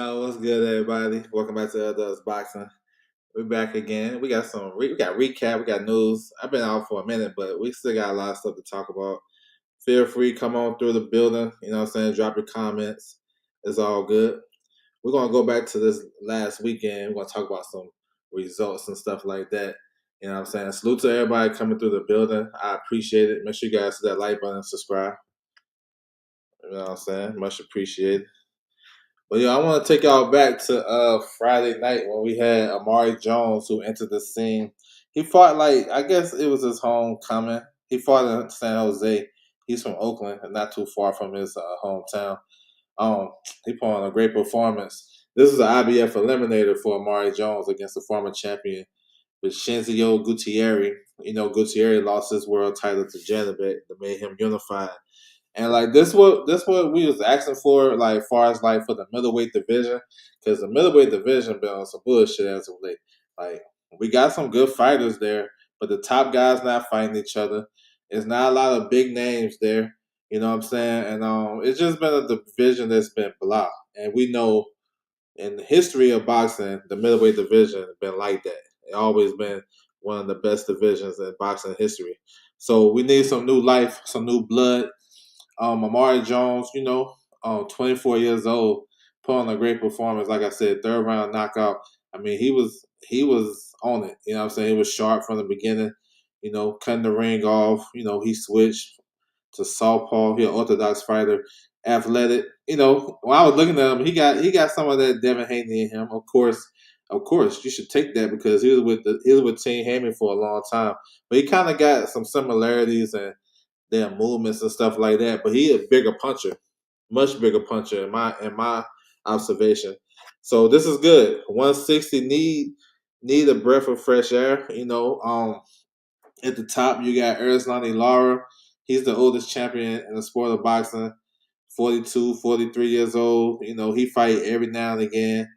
Yo, what's good, everybody? Welcome back to Does Boxing. We're back again. We got we got recap, we got news. I've been out for a minute, but we still got a lot of stuff to talk about. Feel free, come on through the building. You know what I'm saying? Drop your comments. It's all good. We're gonna go back to this last weekend. We're gonna talk about some results and stuff like that. You know what I'm saying? Salute to everybody coming through the building. I appreciate it. Make sure you guys hit that like button and subscribe. You know what I'm saying? Much appreciated. But yeah, I want to take y'all back to Friday night when we had Amari Jones who entered the scene. He fought like I guess it was his homecoming. He fought in San Jose. He's from Oakland, and not too far from his hometown. Um, he put on a great performance. This is an IBF eliminator for Amari Jones against the former champion with Shinzio Gutierrez. You know, Gutierrez lost his world title to Janibek that made him unified. And like this what we was asking for, like far as like for the middleweight division, because the middleweight division been on some bullshit as of late. Like we got some good fighters there, but the top guys not fighting each other. There's not a lot of big names there. You know what I'm saying? And it's just been a division that's been blah. And we know in the history of boxing, the middleweight division has been like that. It always been one of the best divisions in boxing history. So we need some new life, some new blood. Amari Jones, 24 years old, put on a great performance. Like I said, third round knockout. I mean, he was on it. You know what I'm saying? He was sharp from the beginning. Cutting the ring off. He switched to southpaw. He an orthodox fighter, athletic. When I was looking at him, he got some of that Devin Haney in him. Of course, you should take that because he was with Team Hammond for a long time. But he kind of got some similarities and their movements and stuff like that. But he a bigger puncher, much bigger puncher in my observation. So this is good. 160 need a breath of fresh air. At the top you got Erislandy Lara. He's the oldest champion in the sport of boxing. 42, 43 years old. He fight every now and again.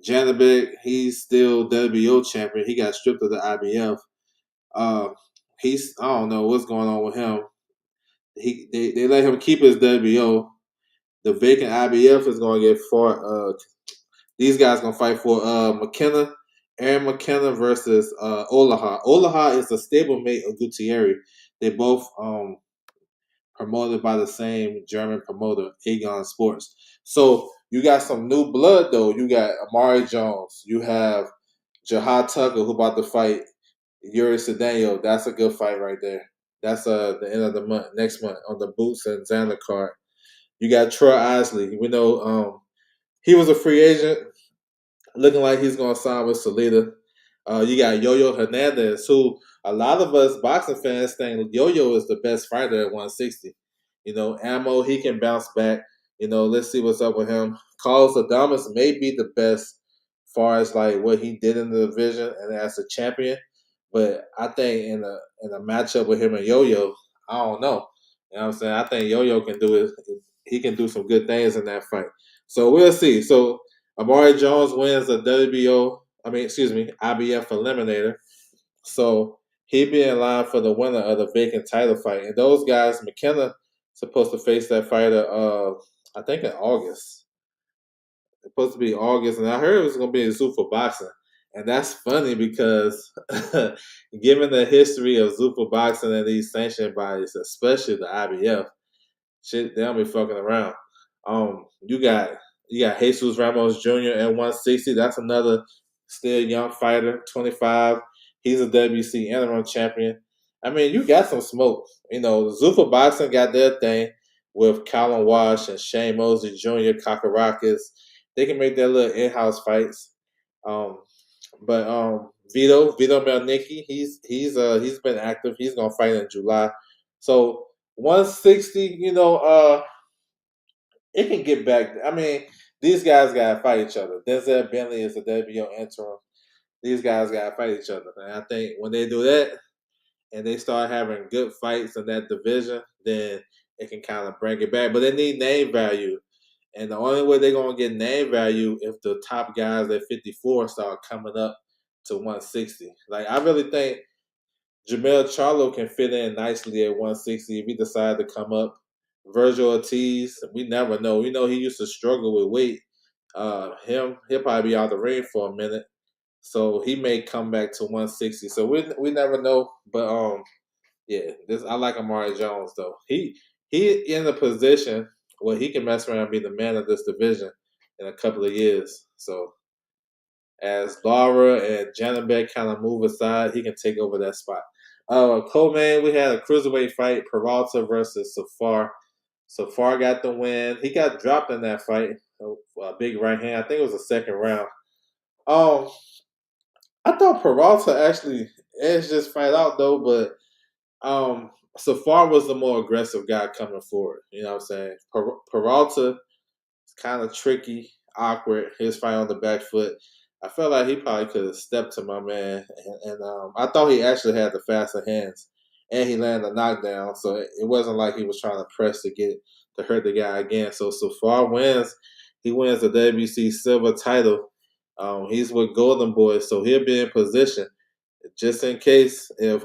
Janibek, he's still WBO champion. He got stripped of the IBF. Uh, I don't know what's going on with him. They let him keep his WBO. The vacant IBF is going to get fought. These guys going to fight for McKenna, Aaron McKenna versus Olaha. Olaha is the stablemate of Gutierrez. They both promoted by the same German promoter, Aegon Sports. So you got some new blood though. You got Amari Jones. You have Jahad Tucker who about to fight Yuri Cedeno. That's a good fight right there. That's the end of the month, next month on the Boots and Xander card. You got Troy Isley. We know he was a free agent, looking like he's going to sign with Salida. You got Yo-Yo Hernandez, who a lot of us boxing fans think Yo-Yo is the best fighter at 160. Ammo, he can bounce back. Let's see what's up with him. Carlos Adames may be the best as far as like what he did in the division and as a champion. But I think in a matchup with him and Yo-Yo, I don't know. You know what I'm saying? I think Yo-Yo can do it. He can do some good things in that fight. So we'll see. So Amari Jones wins the IBF eliminator. So he'd be in line for the winner of the vacant title fight. And those guys, McKenna supposed to face that fighter I think in August. It's supposed to be August, and I heard it was gonna be in Zuffa Boxing. And that's funny because given the history of Zuffa Boxing and these sanctioned bodies, especially the IBF, shit, they don't be fucking around. You got Jesus Ramos Jr. at 160. That's another still young fighter, 25. He's a WC interim champion. I mean, you got some smoke. Zuffa Boxing got their thing with Colin Wash and Shane Mosley Jr., Kakarakis. They can make their little in-house fights. But Vito Melnicki, he's been active. He's gonna fight in July. So 160, it can get back. I mean, these guys gotta fight each other. Denzel Bentley is a WBO interim. These guys gotta fight each other. And I think when they do that and they start having good fights in that division, then it can kind of bring it back. But they need name value. And the only way they're gonna get name value if the top guys at 54 start coming up to 160. Like I really think Jamel Charlo can fit in nicely at 160 if he decide to come up. Virgil Ortiz, we never know. We know he used to struggle with weight, He'll probably be out the ring for a minute, so he may come back to 160. So we never know, but yeah, this I like Amari Jones though. He in a position where he can mess around and be the man of this division in a couple of years. So as Lara and Janabek kind of move aside, he can take over that spot. Co-main, we had a cruiserweight fight, Peralta versus Safar. Safar got the win. He got dropped in that fight, a big right hand. I think it was the second round. Um, I thought Peralta actually edged this fight out though, but Safar was the more aggressive guy coming forward. You know what I'm saying? Peralta is kind of tricky, awkward. His fight on the back foot. I felt like he probably could have stepped to my man, and I thought he actually had the faster hands, and he landed a knockdown. So it wasn't like he was trying to press to hurt the guy again. So Safar wins. He wins the WBC silver title. He's with Golden Boy, so he'll be in position just in case if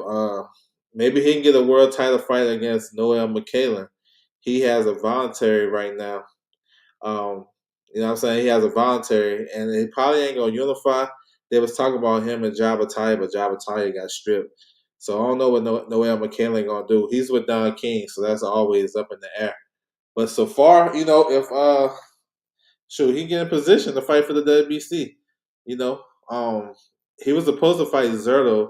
maybe he can get a world title fight against Noel McCallan. He has a voluntary right now. Um, you know what I'm saying? He has a voluntary, and he probably ain't gonna unify. They was talking about him and Jabataya, but Jabataya got stripped. So I don't know what Noel McCallan gonna do. He's with Don King, so that's always up in the air. But so far, if shoot, he get in position to fight for the WBC. You know, um, he was supposed to fight Zerto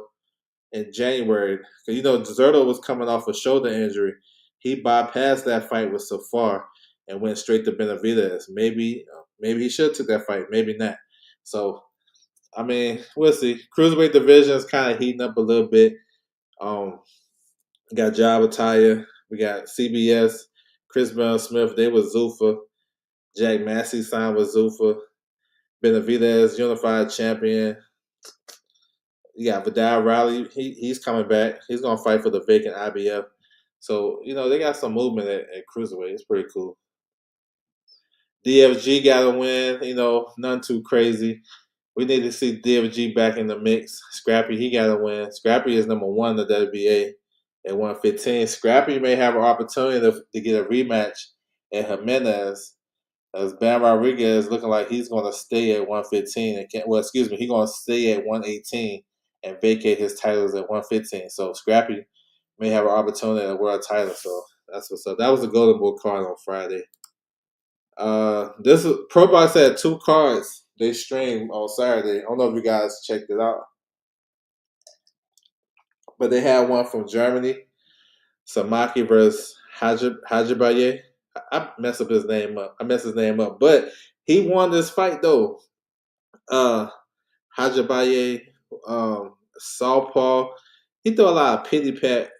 in January. Zerto was coming off a shoulder injury. He bypassed that fight with Safar and went straight to Benavidez. Maybe he should have took that fight. Maybe not. So, I mean, we'll see. Cruiserweight division is kind of heating up a little bit. We got Jabataya. We got CBS. Chris Brown Smith. They was Zuffa. Jack Massey signed with Zuffa. Benavidez, unified champion. You got Vidal Riley. He's coming back. He's gonna fight for the vacant IBF. So they got some movement at cruiserweight. It's pretty cool. DFG got a win. None too crazy. We need to see DFG back in the mix. Scrappy, he got a win. Scrappy is number one in the WBA at 115. Scrappy may have an opportunity to get a rematch at Jimenez. As Bam Rodriguez looking like he's going to stay at 115 and he's going to stay at 118 and vacate his titles at 115. So Scrappy may have an opportunity at a world title. So that's what's up. That was the Golden Boy card on Friday. This is Pro Box had two cards they streamed on Saturday. I don't know if you guys checked it out, but they had one from Germany, Samaki versus Hajibaye. I mess up his name up. I mess his name up, but he won this fight though. Hajibaye, Southpaw. He threw a lot of pity pat,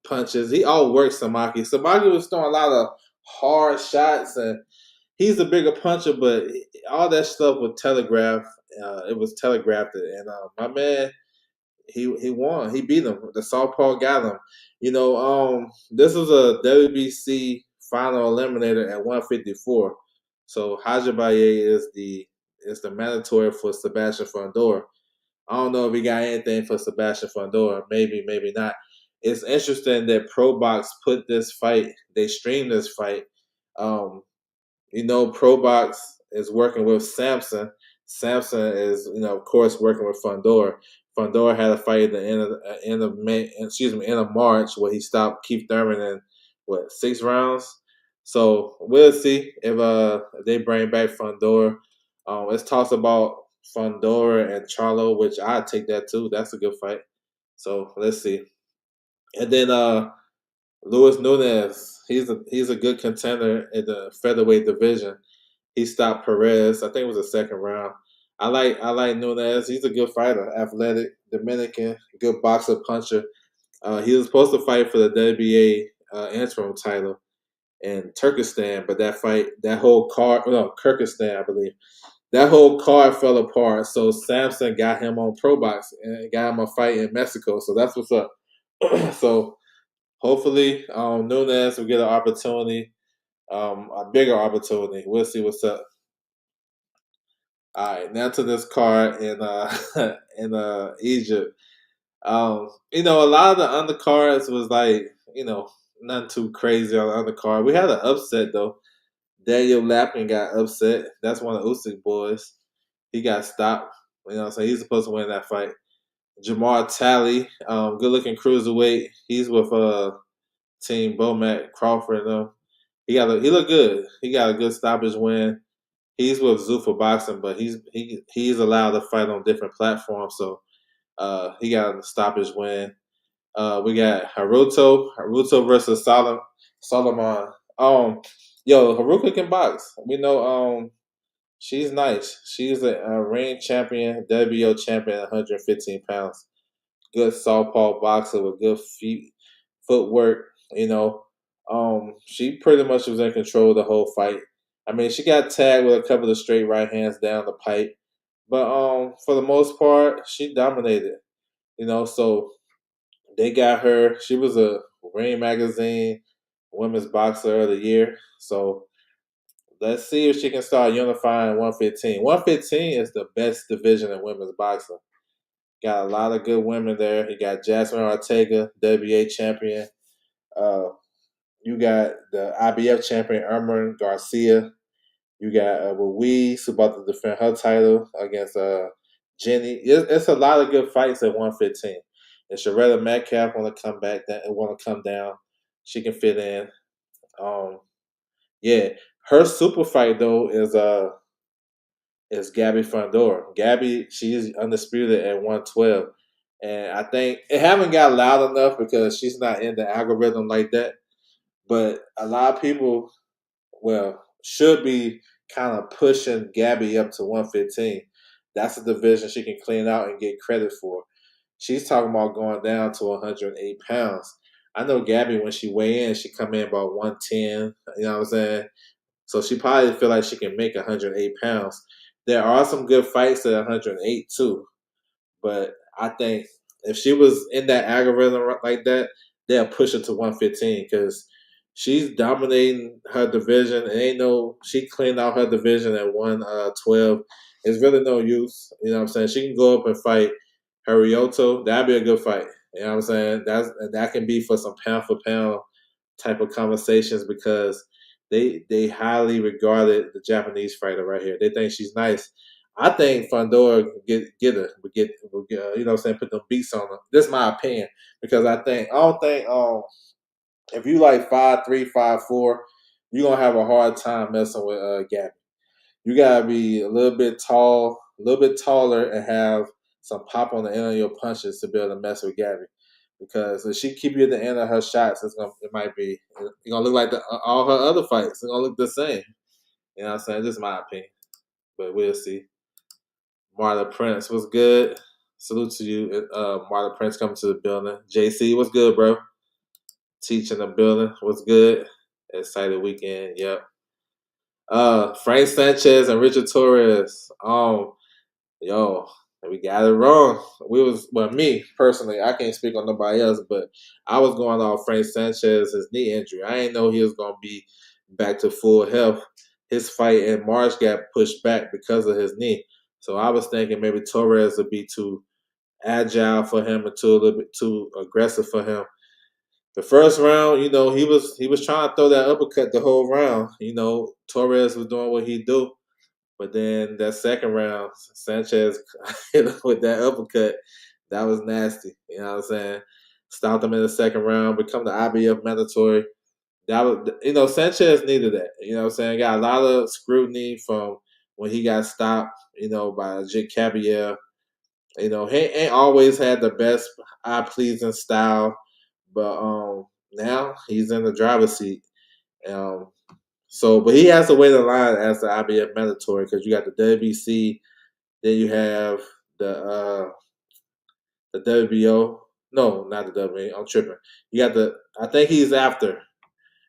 punches. He outworked Samaki. Samaki was throwing a lot of hard shots, and he's a bigger puncher, but all that stuff was telegraphed. It was telegraphed, and my man, he won. He beat him. The Southpaw got him. This was a WBC final eliminator at 154. So Hajibaye is the mandatory for Sebastian Fundora. I don't know if he got anything for Sebastian Fundora. Maybe, maybe not. It's interesting that Pro Box put this fight. They streamed this fight. Pro Box is working with Samson. Samson is, of course, working with Fundora. Fundora had a fight at the end of May. End of March, where he stopped Keith Thurman in 6 rounds. So we'll see if they bring back Fundora. Let's talk about Fundora and Charlo, which I take that too. That's a good fight. So let's see. And then Luis Nunes, he's a good contender in the featherweight division. He stopped Perez. I think it was the second round. I like Nunes. He's a good fighter, athletic, Dominican, good boxer, puncher. He was supposed to fight for the WBA interim title in Turkestan, but that whole card, no, Kyrgyzstan, I believe, that whole card fell apart. So Samson got him on Pro Box and got him a fight in Mexico. So that's what's up. So hopefully, Nunes will get an opportunity, a bigger opportunity. We'll see what's up. All right, now to this card in in Egypt. A lot of the undercards was like, nothing too crazy on the undercard. We had an upset though. Daniel Lapkin got upset. That's one of Usyk boys. He got stopped. You know what I'm saying? He's supposed to win that fight. Jamar Talley, good looking cruiserweight. He's with Team Bomac Crawford and them. He looked good. He got a good stoppage win. He's with Zuffa Boxing, but he's allowed to fight on different platforms, so he got a stoppage win. We got Haruto versus Solomon. Haruka can box. We know she's nice. She's a reign champion, WBO champion at 115 pounds. Good southpaw boxer with good footwork. She pretty much was in control of the whole fight. I mean, she got tagged with a couple of straight right hands down the pipe, but for the most part, she dominated. So they got her. She was a Ring Magazine Women's Boxer of the Year. So let's see if she can start unifying 115. 115 is the best division in women's boxing. Got a lot of good women there. You got Jasmine Ortega, WBA champion. You got the IBF champion Ermin Garcia. You got Ruiz, who about to defend her title against Jenny. It's a lot of good fights at 115. And Sharetta Metcalf want to come back, want to come down. She can fit in. Yeah, her super fight though is Gabby Fundora. Gabby, she's undisputed at 112. And I think it haven't got loud enough because she's not in the algorithm like that. But a lot of people, should be kind of pushing Gabby up to 115. That's a division she can clean out and get credit for. She's talking about going down to 108 pounds. I know Gabby, when she weigh in, she come in about 110. You know what I'm saying? So she probably feel like she can make 108 pounds. There are some good fights at 108 too. But I think if she was in that algorithm like that, they'll push her to 115 because she's dominating her division. And she cleaned out her division at 112. There's really no use. You know what I'm saying? She can go up and fight Harioto. That'd be a good fight. You know what I'm saying? That can be for some pound for pound type of conversations because they highly regarded the Japanese fighter right here. They think she's nice. I think Fundora get her, you know what I'm saying, put them beats on her. This is my opinion because I don't think if you like 5'3", 5'4", you're gonna have a hard time messing with Gabby. You gotta be a little bit tall, a little bit taller, and have some pop on the end of your punches to be able to mess with Gabby. Because if she keep you at the end of her shots, it's gonna look like all her other fights. It's gonna look the same. You know what I'm saying? This is my opinion, but we'll see. Marla Prince, what's good? Salute to you, Marla Prince, coming to the building. JC, what's good, bro? Teaching the building, what's good? Excited weekend, yep. Frank Sanchez and Richard Torres. Yo, we got it wrong. Me personally, I can't speak on nobody else, but I was going off Frank Sanchez's knee injury. I didn't know he was gonna be back to full health. His fight in March got pushed back because of his knee. So I was thinking maybe Torres would be too agile for him and a little bit too aggressive for him. The first round, he was trying to throw that uppercut the whole round. Torres was doing what he do. But then that second round, Sanchez hit him with that uppercut. That was nasty. You know what I'm saying? Stopped him in the second round, become the IBF mandatory. That was, Sanchez needed that. You know what I'm saying? Got a lot of scrutiny from when he got stopped, by Jake Caballero. He ain't always had the best eye pleasing style, but now he's in the driver's seat. But he has to wait in line as the IBF mandatory because you got the WBC, then you have the WBO. No, not the WBA. I'm tripping. You got I think he's after.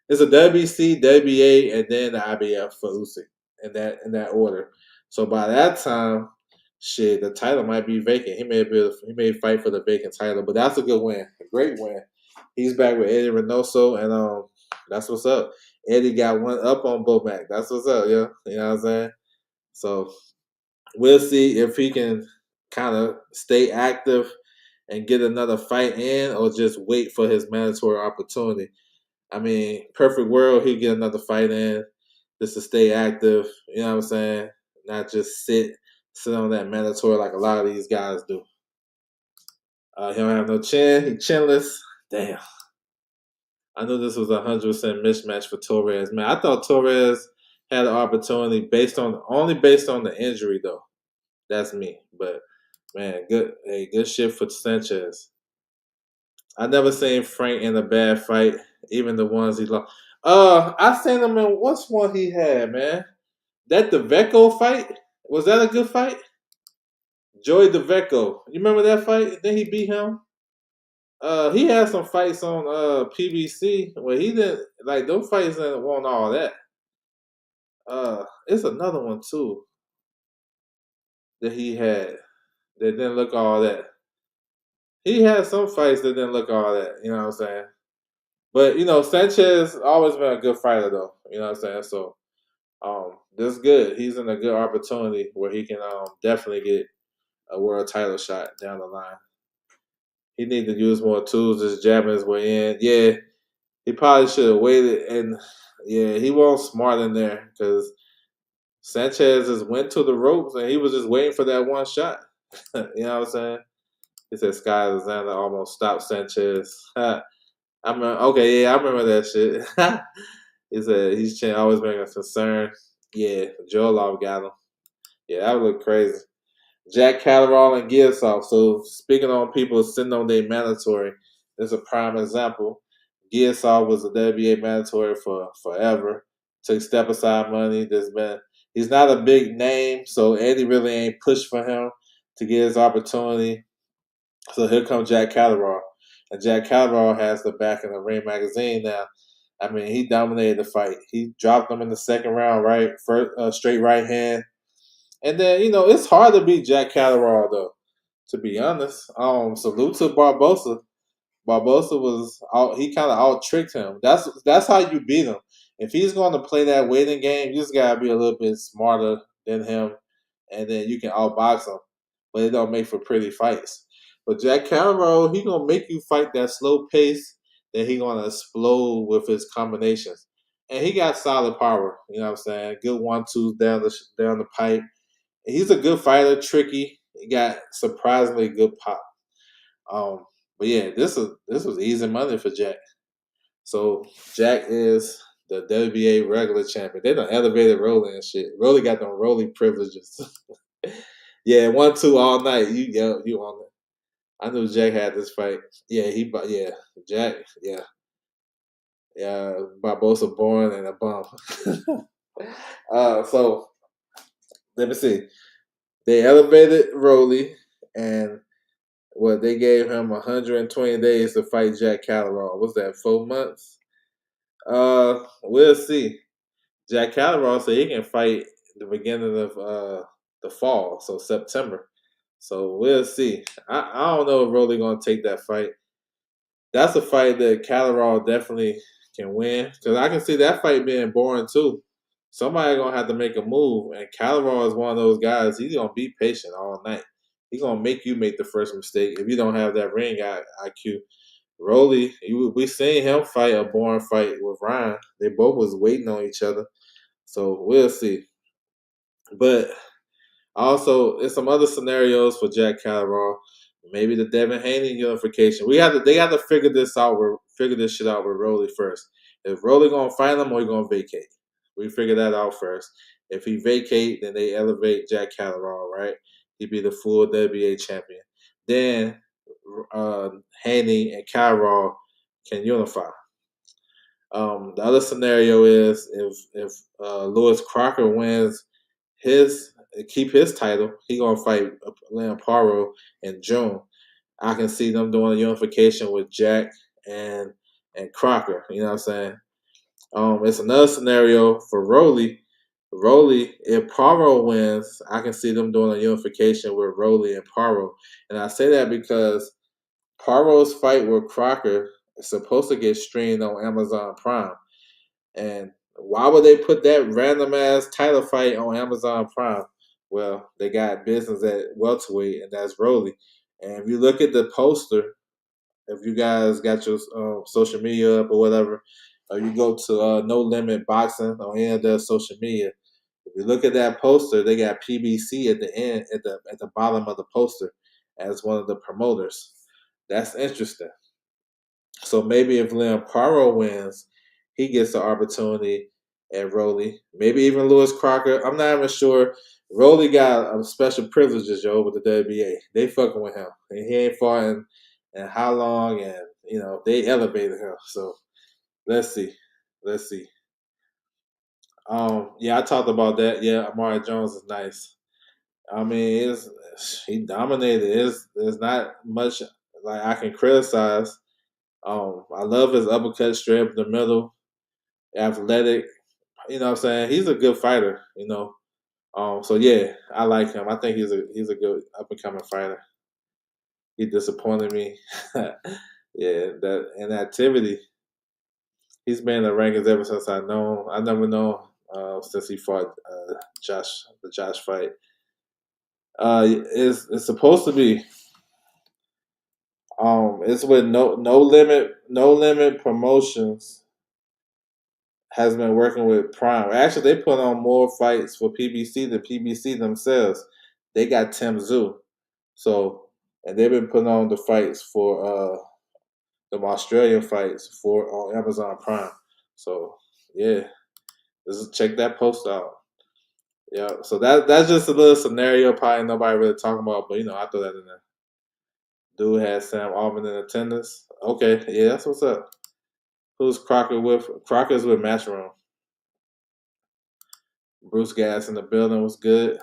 It's a WBC, WBA, and then the IBF for Usyk in that order. So by that time, the title might be vacant. He may fight for the vacant title, but that's a good win, a great win. He's back with Eddie Reynoso, and that's what's up. Eddie got one up on Bomac. That's what's up, yeah. You know what I'm saying? So we'll see if he can kind of stay active and get another fight in or just wait for his mandatory opportunity. I mean, perfect world, he'll get another fight in. just to stay active. You know what I'm saying? Not just sit on that mandatory like a lot of these guys do. He don't have no chin. He chinless. Damn. I knew this was 100% mismatch for Torres. Man, I thought Torres had an opportunity based on the injury though. That's me. But man, good shit for Sanchez. I never seen Frank in a bad fight, even the ones he lost. I seen him in what's one he had, man. That DeVeco fight? Was that a good fight? Joey DeVeco. You remember that fight? Then he beat him? He had some fights on PBC where he didn't like those fights didn't want all that. It's another one too that he had that didn't look all that. He had some fights that didn't look all that, you know what I'm saying? But Sanchez always been a good fighter though, you know what I'm saying? So that's good. He's in a good opportunity where he can definitely get a world title shot down the line. He need to use more tools, just jabbing his way in. Yeah, he probably should have waited, and yeah, he wasn't smart in there because Sanchez just went to the ropes and he was just waiting for that one shot. You know what I'm saying? He said Sky Alexander almost stopped Sanchez. Okay, yeah, I remember that shit. He said he's always been a concern. Yeah, Joe Love got him. Yeah, that would look crazy. Jack Catterall and Gilsoft. So speaking on people sitting on their mandatory, there's a prime example. Gilsoft was a WBA mandatory for forever. Took step aside money. He's not a big name, so Eddie really ain't pushed for him to get his opportunity. So here comes Jack Catterall. And Jack Catterall has the back in the Ring magazine now. I mean, he dominated the fight. He dropped him in the second round, right? First, straight right hand. And then, it's hard to beat Jack Catterall, though, to be honest. Salute to Barbosa. Barbosa was out. He kind of out tricked him. That's how you beat him. If he's going to play that waiting game, you just gotta be a little bit smarter than him, and then you can outbox him. But it don't make for pretty fights. But Jack Catterall, he gonna make you fight that slow pace. Then he gonna explode with his combinations, and he got solid power. You know what I'm saying? Good 1-2s down the pipe. He's a good fighter, tricky. He got surprisingly good pop. Um, but yeah, this was easy money for Jack. So Jack is the WBA regular champion. They done elevated Rolly and shit. Rolly got them Rolly privileges. Yeah, 1-2 all night. You on it. I knew Jack had this fight. Yeah, Jack, yeah, Barbosa born and a bum. So let me see. They elevated Rolly and they gave him 120 days to fight Jack Catterall. What's that, 4 months? We'll see. Jack Catterall said he can fight the beginning of the fall, so September. So we'll see. I don't know if Rolly gonna take that fight. That's a fight that Catterall definitely can win because I can see that fight being boring too. Somebody gonna have to make a move, and Catterall is one of those guys. He's gonna be patient all night. He's gonna make you make the first mistake if you don't have that ring IQ. Rolly, we seen him fight a boring fight with Ryan. They both was waiting on each other, so we'll see. But also, there's some other scenarios for Jack Catterall. Maybe the Devin Haney unification. They have to figure this shit out with Rolly first. If Rolly gonna fight him or he gonna vacate, we figure that out first. If he vacate, then they elevate Jack Catterall, right? He'd be the full WBA champion. Then Haney and Catterall can unify. The other scenario is if Lewis Crocker wins his keep his title, he gonna fight Leon Paro in June. I can see them doing a unification with Jack and Crocker. You know what I'm saying? It's another scenario for Rolly. Rolly, if Paro wins, I can see them doing a unification with Rolly and Paro. And I say that because Paro's fight with Crocker is supposed to get streamed on Amazon Prime. And why would they put that random ass title fight on Amazon Prime? Well, they got business at welterweight, and that's Rolly. And if you look at the poster, if you guys got your social media up or whatever, or you go to No Limit Boxing on any of their social media. If you look at that poster, they got PBC at the end, at the bottom of the poster, as one of the promoters. That's interesting. So maybe if Liam Paro wins, he gets the opportunity at Rolly. Maybe even Lewis Crocker. I'm not even sure. Rolly got special privileges, yo, with the WBA. They fucking with him, and he ain't fought in how long, and they elevated him. So let's see, let's see. Yeah, I talked about that. Yeah, Amari Jones is nice. I mean, he dominated. There's not much like I can criticize. I love his uppercut straight up the middle, athletic. You know what I'm saying? He's a good fighter, So yeah, I like him. I think he's a good up and coming fighter. He disappointed me. Yeah, that in activity. He's been in the rankings ever since I know. I never know since he fought the Josh fight. It's supposed to be. It's with no limit promotions has been working with Prime. Actually, they put on more fights for PBC than PBC themselves. They got Tim Zoo, so and they've been putting on the fights for the Australian fights for on Amazon Prime. So yeah, just check that post out. Yeah, so that's just a little scenario. Probably nobody really talking about, but I throw that in there. Dude had Sam Altman in attendance. Okay, yeah, that's what's up. Who's Crocker with? Crocker's with Matchroom. Bruce Gas in the building was good.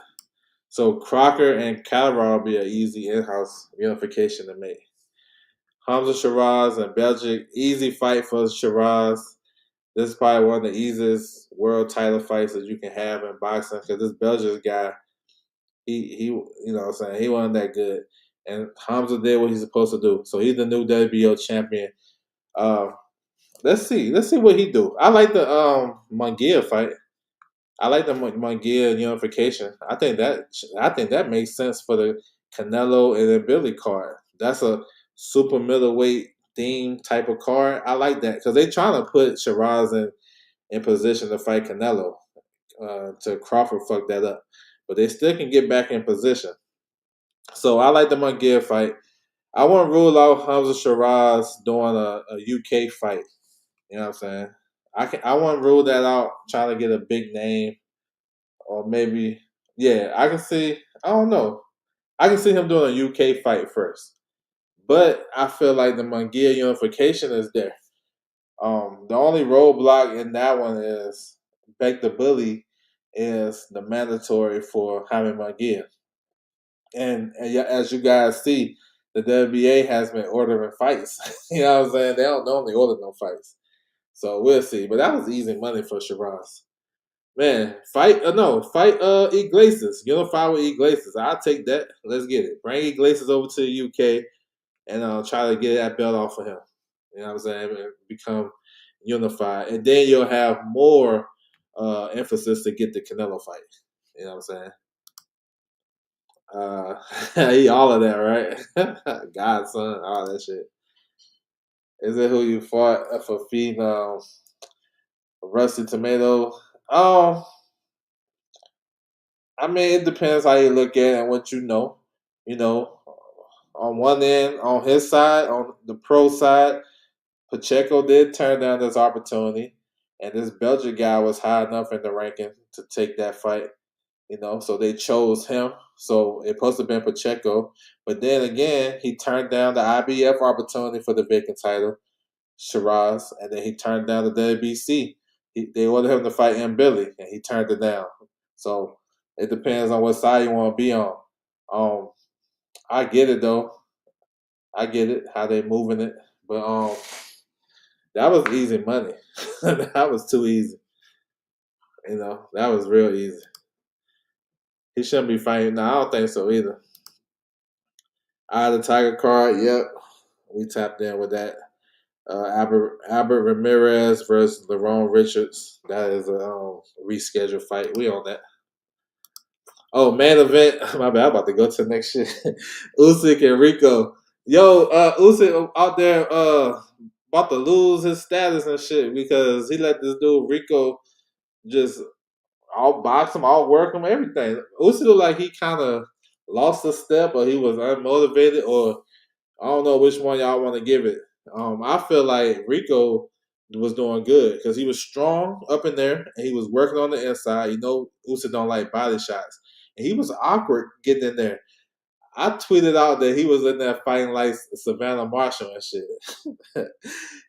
So Crocker and Calderon will be an easy in-house unification to make. Hamza Shiraz and Belgic, easy fight for Shiraz. This is probably one of the easiest world title fights that you can have in boxing because this Belgian guy, he what I'm saying, he wasn't that good. And Hamza did what he's supposed to do. So he's the new WBO champion. Uh, let's see what he do. I like the Munguia fight. I like the Munguia unification. I think that makes sense for the Canelo and the Billy card. That's a super middleweight theme type of card. I like that because they trying to put Shiraz in position to fight Canelo. To Crawford fuck that up, but they still can get back in position. So I like the Munguia fight. I want to rule out Hamza Shiraz doing a UK fight. You know what I'm saying? I want to rule that out, trying to get a big name, or maybe yeah. I can see. I don't know. I can see him doing a UK fight first, but I feel like the Munguia unification is there. The only roadblock in that one is Beck the Bully is the mandatory for Jaime Munguia. And as you guys see, the WBA has been ordering fights. You know what I'm saying? They don't normally order no fights. So we'll see. But that was easy money for Shiraz. Man, fight Iglesias. Unify with Iglesias. I'll take that. Let's get it. Bring Iglesias over to the UK and try to get that belt off of him. You know what I'm saying? And become unified. And then you'll have more emphasis to get the Canelo fight. You know what I'm saying? All of that, right? Godson, all that shit. Is it who you fought for feeding Rusty Tomato? Oh, I mean, it depends how you look at it and what you know. You know, on one end, on his side, on the pro side, Pacheco did turn down this opportunity, and this Belgian guy was high enough in the ranking to take that fight. So they chose him. So it supposed to have been Pacheco. But then again, he turned down the IBF opportunity for the vacant title, Shiraz, and then he turned down the WBC. They ordered him to fight M. Billy, and he turned it down. So it depends on what side you want to be on. Um, I get it though. I get it how they moving it, but that was easy money. That was too easy. That was real easy. He shouldn't be fighting. No, I don't think so either. The Tiger card. Yep, we tapped in with that. Albert Ramirez versus Lerone Richards. That is a rescheduled fight. We on that. Oh, main event. My bad. I'm about to go to the next shit. Usyk and Rico. Yo, Usyk out there about to lose his status and shit because he let this dude Rico just all box him, all work him, everything. Usyk looked like he kind of lost a step, or he was unmotivated, or I don't know which one y'all want to give it. I feel like Rico was doing good because he was strong up in there and he was working on the inside. You know, Usyk don't like body shots, and he was awkward getting in there. I tweeted out that he was in there fighting like Savannah Marshall and shit.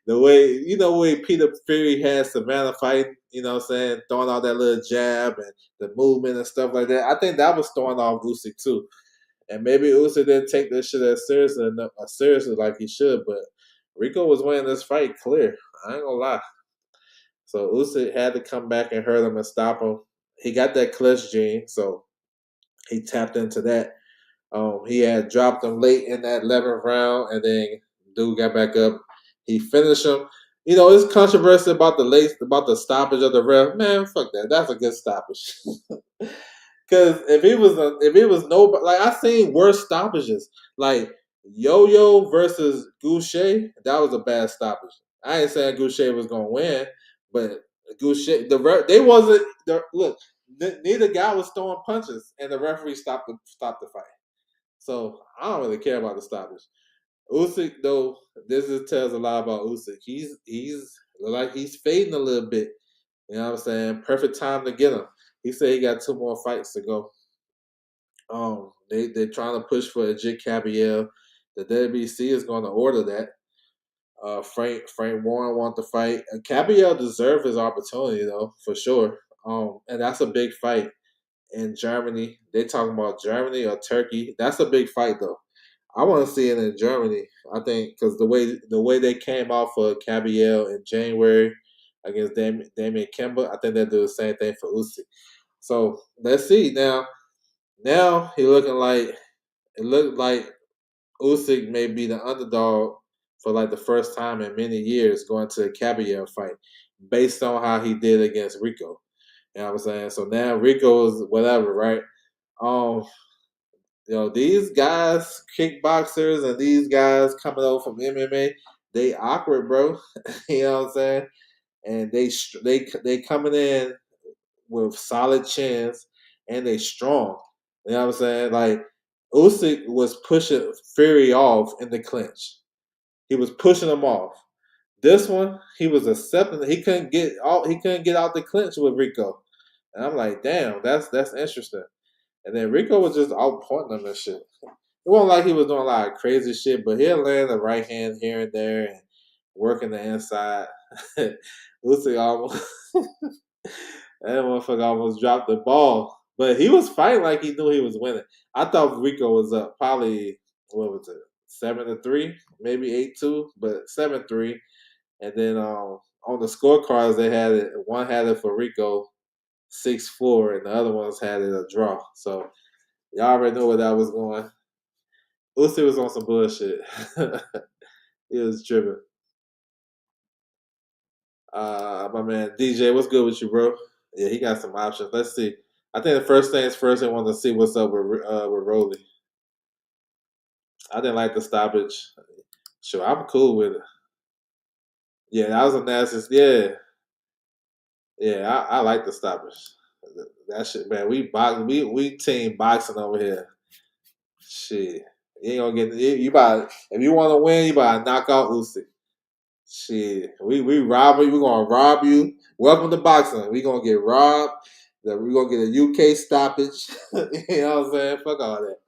The way way Peter Fury had Savannah fighting, you know what I'm saying, throwing out that little jab and the movement and stuff like that. I think that was throwing off Usyk too. And maybe Usyk didn't take this shit as seriously like he should, but Rico was winning this fight clear. I ain't gonna lie. So Usyk had to come back and hurt him and stop him. He got that clutch gene, so he tapped into that. He had dropped him late in that 11th round, and then dude got back up. He finished him. You know, it's controversy about the stoppage of the ref. Man, fuck that. That's a good stoppage. Because if it was no, like, I seen worse stoppages, like Yo-Yo versus Goucher. That was a bad stoppage. I ain't saying Goucher was gonna win, but Goucher, they wasn't. Look, neither guy was throwing punches, and the referee stopped the fight. So I don't really care about the stoppage. Usyk, though, this just tells a lot about Usyk. He's look like he's fading a little bit. You know what I'm saying? Perfect time to get him. He said he got 2 more fights to go. They're trying to push for a Jit Cabiel. The WBC is going to order that. Frank Warren wants to fight. Cabiel deserved his opportunity though, for sure. And that's a big fight in Germany. They talking about Germany or Turkey. That's a big fight though. I want to see it in Germany. I think because the way they came out for Cabiel in January against Damian Kimber, I think they'll do the same thing for Usyk. So let's see now. Now he looking like it looked like Usyk may be the underdog for like the first time in many years going to a Cabiel fight, based on how he did against Rico. You know what I'm saying? So now Rico's whatever, right? Um, these guys, kickboxers, and these guys coming over from MMA, they awkward, bro. You know what I'm saying? And they coming in with solid chins, and they strong. You know what I'm saying? Like Usyk was pushing Fury off in the clinch. He was pushing him off. This one, he was accepting. He couldn't get out. He couldn't get out the clinch with Rico. And I'm like, damn, that's interesting. And then Rico was just outpointing him and shit. It wasn't like he was doing a lot of crazy shit, but he'll land the right hand here and there and working the inside. Usyk almost that motherfucker almost dropped the ball. But he was fighting like he knew he was winning. I thought Rico was up probably, what was it, 7-3, maybe 8-2, but 7-3. And then on the scorecards they had it. One had it for Rico 6-4, and the other ones had it a draw. So y'all already know where that was going. Usyk was on some bullshit. He was tripping. My man DJ, what's good with you, bro? Yeah, he got some options. Let's see. I think the first things first, I want to see what's up with Rolly. I didn't like the stoppage. Sure, I'm cool with it. Yeah, that was a nasty. Yeah, yeah, I like the stoppage. That shit, man. We team boxing over here. Shit, you ain't gonna get you. About if you want to win, you about to knock out Usyk. Shit, we rob you. We gonna rob you. Welcome to boxing. We gonna get robbed. We gonna get a UK stoppage. You know what I'm saying? Fuck all that.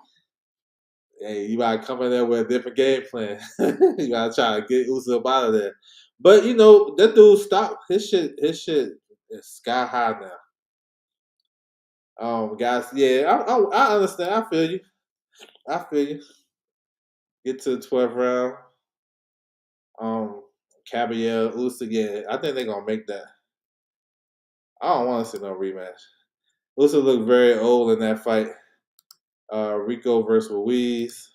Hey, you gotta come in there with a different game plan. You gotta try to get Usyk up out of there. But that dude stopped his shit. His shit is sky high now. Guys, yeah, I understand. I feel you. I feel you. Get to the 12th round. Cabiel, Usyk, yeah, I think they're gonna make that. I don't want to see no rematch. Usyk looked very old in that fight. Rico versus Ruiz.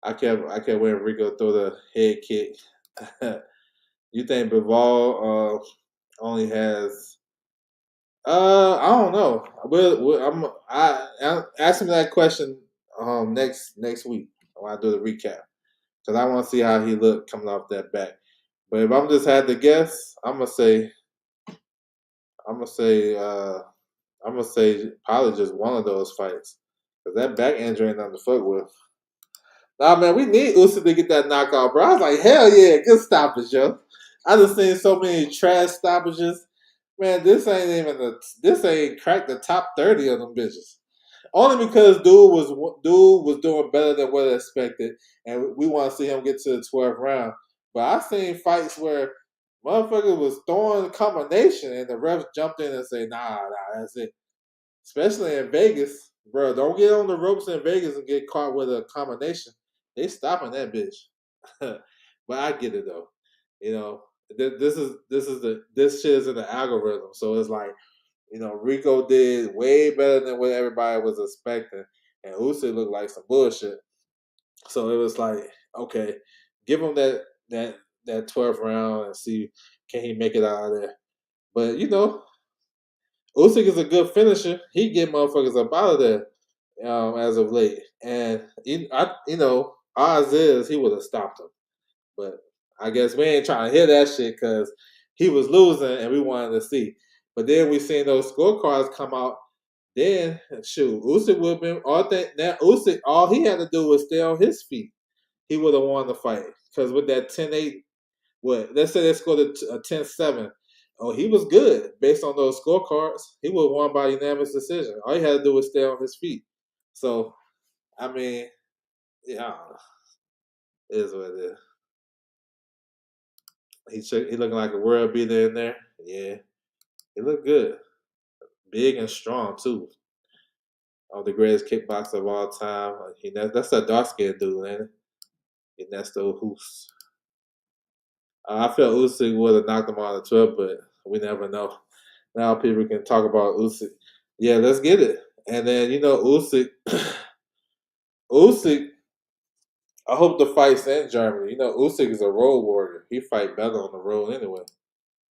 I kept waiting Rico throw the head kick. You think Bivol only has? I don't know. I ask him that question next week when I do the recap because I want to see how he looked coming off that back. But if I'm just had to guess, I'm gonna say, I'm gonna say probably just one of those fights. Cause that back injury ain't nothing to fuck with. Nah, man, we need Usyk to get that knockout, bro. I was like, hell yeah, good stoppage, yo. I just seen so many trash stoppages. Man, this ain't cracked the top 30 of them bitches. Only because dude was doing better than what I expected, and we want to see him get to the 12th round. But I seen fights where motherfucker was throwing a combination, and the refs jumped in and say, "Nah, that's it." Especially in Vegas, bro. Don't get on the ropes in Vegas and get caught with a combination. They stopping that bitch. But I get it though. You know, this shit is in the algorithm, so it's like Rico did way better than what everybody was expecting, and Usyk looked like some bullshit. So it was like, okay, give him that 12th round and see can he make it out of there. But Usyk is a good finisher. He get motherfuckers up out of there as of late, and odds is he would have stopped him. But I guess we ain't trying to hear that shit because he was losing and we wanted to see. But then we seen those scorecards come out. Then shoot, Usyk would have been Usyk. All he had to do was stay on his feet. He would have won the fight because with that 10-8, what? Let's say they scored a 10-7. Oh, he was good based on those scorecards. He would have won by unanimous decision. All he had to do was stay on his feet. So I mean, yeah, I don't know. It is what it is. He looking like a world beater in there. Yeah, he looked good, big and strong too. The greatest kickboxer of all time. That's a dark skinned dude, ain't it? Ernesto Hoost. I feel Usyk would have knocked him out of the 12, but we never know. Now people can talk about Usyk. Yeah, let's get it. And then Usyk, Usyk. I hope the fight's in Germany. Usyk is a road warrior. He fight better on the road anyway.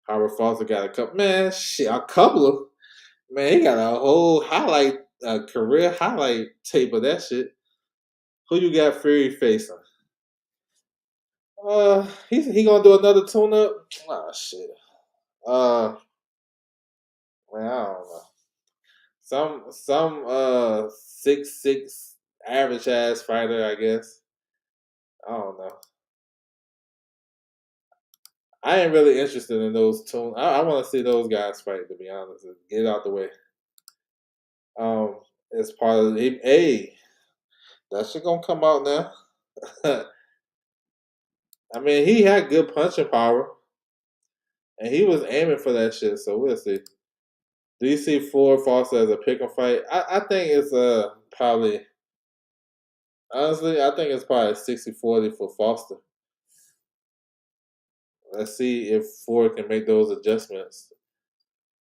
Howard Foster got a couple. Man, shit, a couple of. Man, he got a whole career highlight tape of that shit. Who you got Fury facing? He gonna do another tune up? Ah, shit. Uh, man, I don't know. Some 6'6" average ass fighter, I guess. I don't know. I ain't really interested in those tunes. I want to see those guys fight. To be honest, get it out the way. As part of hey, that shit gonna come out now. I mean, he had good punching power, and he was aiming for that shit. So we'll see. Do you see Ford Foster as a pick and fight? I think it's probably honestly, I think it's probably 60-40 for Foster. Let's see if Ford can make those adjustments.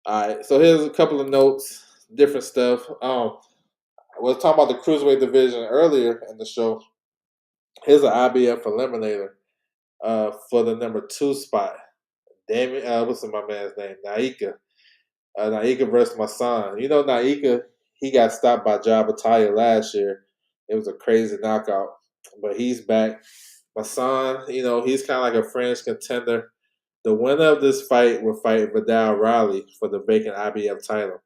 All right, so here's a couple of notes, different stuff. I was talking about the cruiserweight division earlier in the show. Here's an IBF eliminator for the number 2 spot. Damien, what's my man's name? Naika. Naika versus my son. Naika, he got stopped by Jabataya last year. It was a crazy knockout, but he's back. My son, he's kind of like a fringe contender. The winner of this fight will fight Vidal Riley for the vacant IBF title.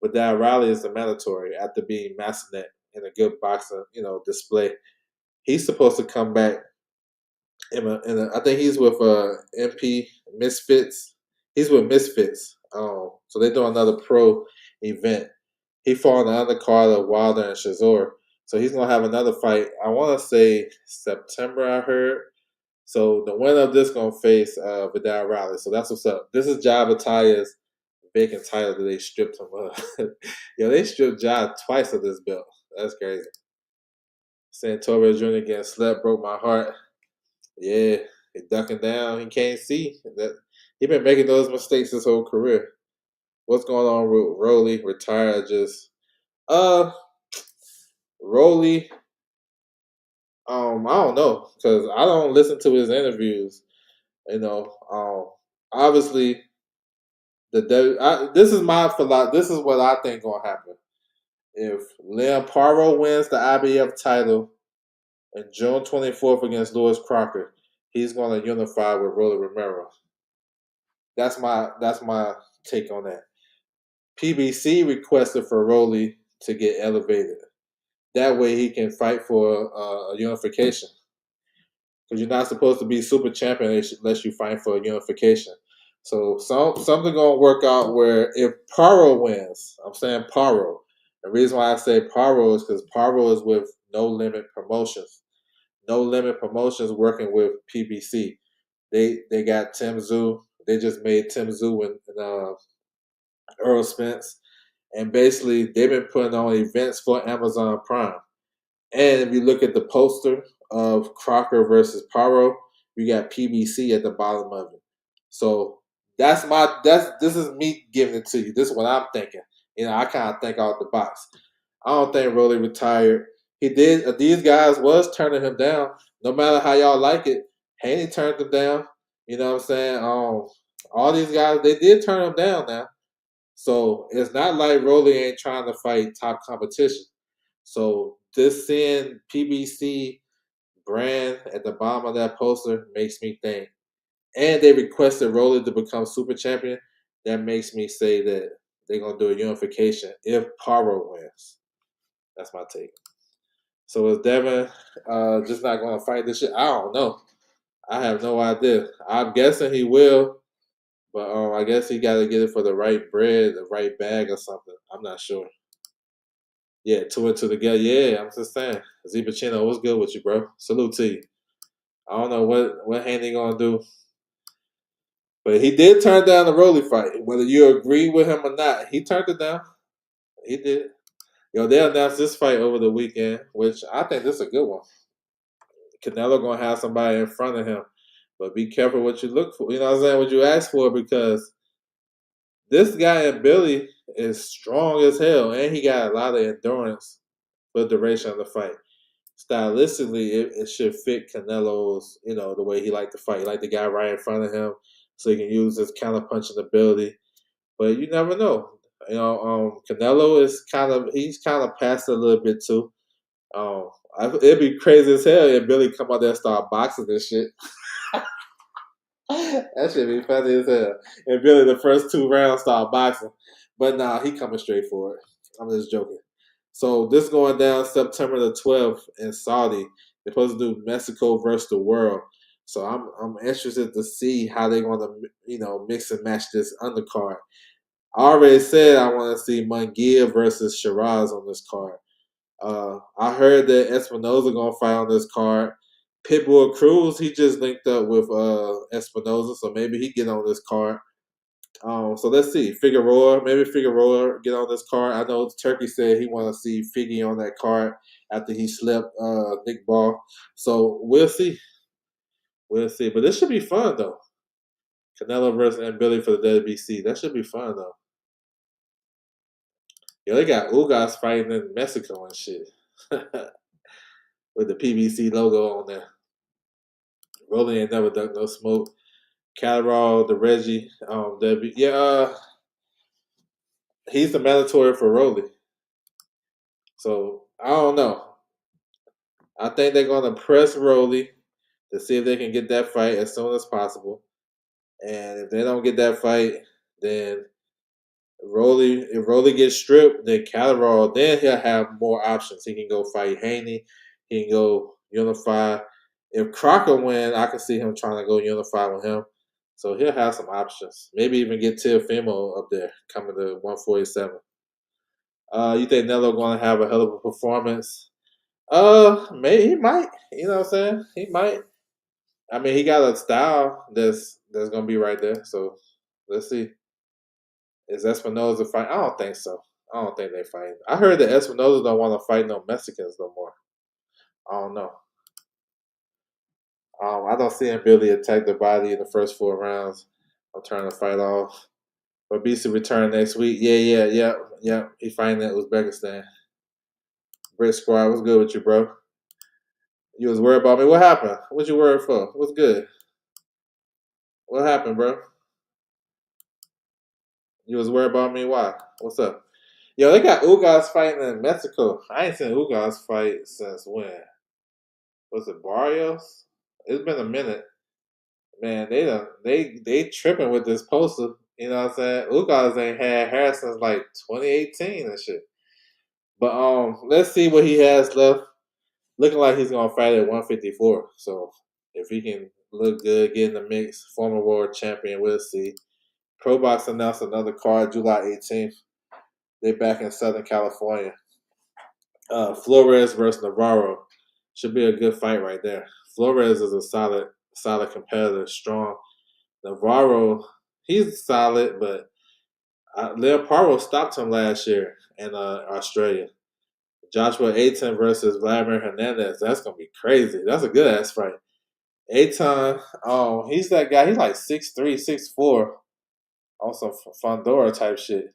Vidal Riley is the mandatory after being Massenet in a good boxing, display. He's supposed to come back I think he's with MP Misfits. He's with Misfits. So they're doing another pro event. He fought on the undercard of Wilder and Shazor. So he's gonna have another fight. I want to say September. I heard. So the winner of this gonna face Vidal Riley. So that's what's up. This is Jai Bataya's vacant title that they stripped him of. They stripped Jai twice of this belt. That's crazy. Santorio Jr. getting slept broke my heart. Yeah, he ducking down. He can't see that. He been making those mistakes his whole career. What's going on with Rolly? Retired? Just Rolly. I don't know because I don't listen to his interviews. Obviously this is my philosophy. This is what I think gonna happen if Liam Paro wins the IBF title on June 24th against Lewis Crocker. he's going to unify with Rolly Romero. That's my take on that. PBC requested for Rolly to get elevated. That way he can fight for a unification. Because you're not supposed to be super champion unless you fight for a unification. So something gonna work out where if Paro wins, I'm saying Paro. The reason why I say Paro is because Paro is with No Limit Promotions. No Limit Promotions working with PBC. They got Tim Zoo. They just made Tim Zoo and Earl Spence, and basically they've been putting on events for Amazon Prime. And if you look at the poster of Crocker versus Paro, you got PBC at the bottom of it. So this is me giving it to you. This is what I'm thinking. I kind of think out the box. I don't think Rolly retired. He did. These guys was turning him down. No matter how y'all like it, Haney turned him down. You know what I'm saying? All these guys they did turn him down now. So it's not like Rolly ain't trying to fight top competition. So just seeing PBC brand at the bottom of that poster makes me think. And they requested Rolly to become super champion. That makes me say that they're gonna do a unification if Paro wins. That's my take. So is Devin just not gonna fight this shit? I don't know. I have no idea. I'm guessing he will, but I guess he got to get it for the right bread, the right bag, or something. I'm not sure. Yeah, two and two together. Yeah, I'm just saying. Z Pacino, what's good with you, bro? Salute to you. I don't know what Handy gonna do, but he did turn down the Rolly fight. Whether you agree with him or not, he turned it down. He did. Yo, they announced this fight over the weekend, which I think this is a good one. Canelo gonna have somebody in front of him, but be careful what you look for. You know what I'm saying? What you ask for, because this guy and Billy is strong as hell, and he got a lot of endurance for the duration of the fight. Stylistically, it should fit Canelo's, the way he liked to fight. He liked the guy right in front of him, so he can use his counter punching ability. But you never know. Canelo he's kind of past it a little bit too. It'd be crazy as hell if Billy come out there and start boxing and shit. That should be funny as hell. And Billy, the first 2 rounds, start boxing. But nah, he coming straight for it. I'm just joking. So this going down September the 12th in Saudi. They're supposed to do Mexico versus the world. So I'm interested to see how they're going to mix and match this undercard. I already said I want to see Munguia versus Shiraz on this card. I heard that Espinoza gonna fight on this card. Pitbull Cruz, he just linked up with Espinoza, so maybe he get on this card. So let's see. Maybe Figueroa get on this card. I know Turkey said he want to see Figgy on that card after he slept Nick Ball. So we'll see. We'll see. But this should be fun though. Canelo versus and Billy for the WBC. That should be fun though. Yo, they got Ugas fighting in Mexico and shit. With the PBC logo on there. Rolling ain't never ducked no smoke. Catterall, the Reggie, he's the mandatory for Rolly. So I don't know. I think they're gonna press Rolly to see if they can get that fight as soon as possible. And if they don't get that fight, then if Rolly gets stripped, then Catterall, then he'll have more options. He can go fight Haney. He can go unify. If Crocker win, I can see him trying to go unify with him. So he'll have some options. Maybe even get Teofimo up there coming to 147. You think Nello going to have a hell of a performance? Maybe he might. You know what I'm saying? He might. I mean, he got a style that's going to be right there. So let's see. Is Espinoza fight? I don't think so. I don't think they fight. I heard that Espinoza don't want to fight no Mexicans no more. I don't know. I don't see him really attack the body in the first 4 rounds. I'm trying to fight off. But Babisa return next week. Yeah. He fighting at Uzbekistan. Brick Squad, what's good with you, bro? You was worried about me. What happened? What you worried for? What's good? What happened, bro? You was worried about me? Why? What's up? Yo, they got Ugas fighting in Mexico. I ain't seen Ugas fight since when? Was it Barrios? It's been a minute. man, they tripping with this poster. You know what I'm saying? Ugas ain't had hair since like 2018 and shit. But let's see what he has left. Looking like he's gonna fight at 154. So if he can look good, get in the mix, former world champion, we'll see. Pro Box announced another card July 18th. They back in Southern California. Flores versus Navarro should be a good fight right there. Flores is a solid competitor, strong. Navarro, he's solid, but Leopardo stopped him last year in Australia. Joshua Ayton versus Vladimir Hernandez. That's gonna be crazy. That's a good ass fight. Ayton, he's that guy. He's like 6'3", 6'4", on some Fondora type shit.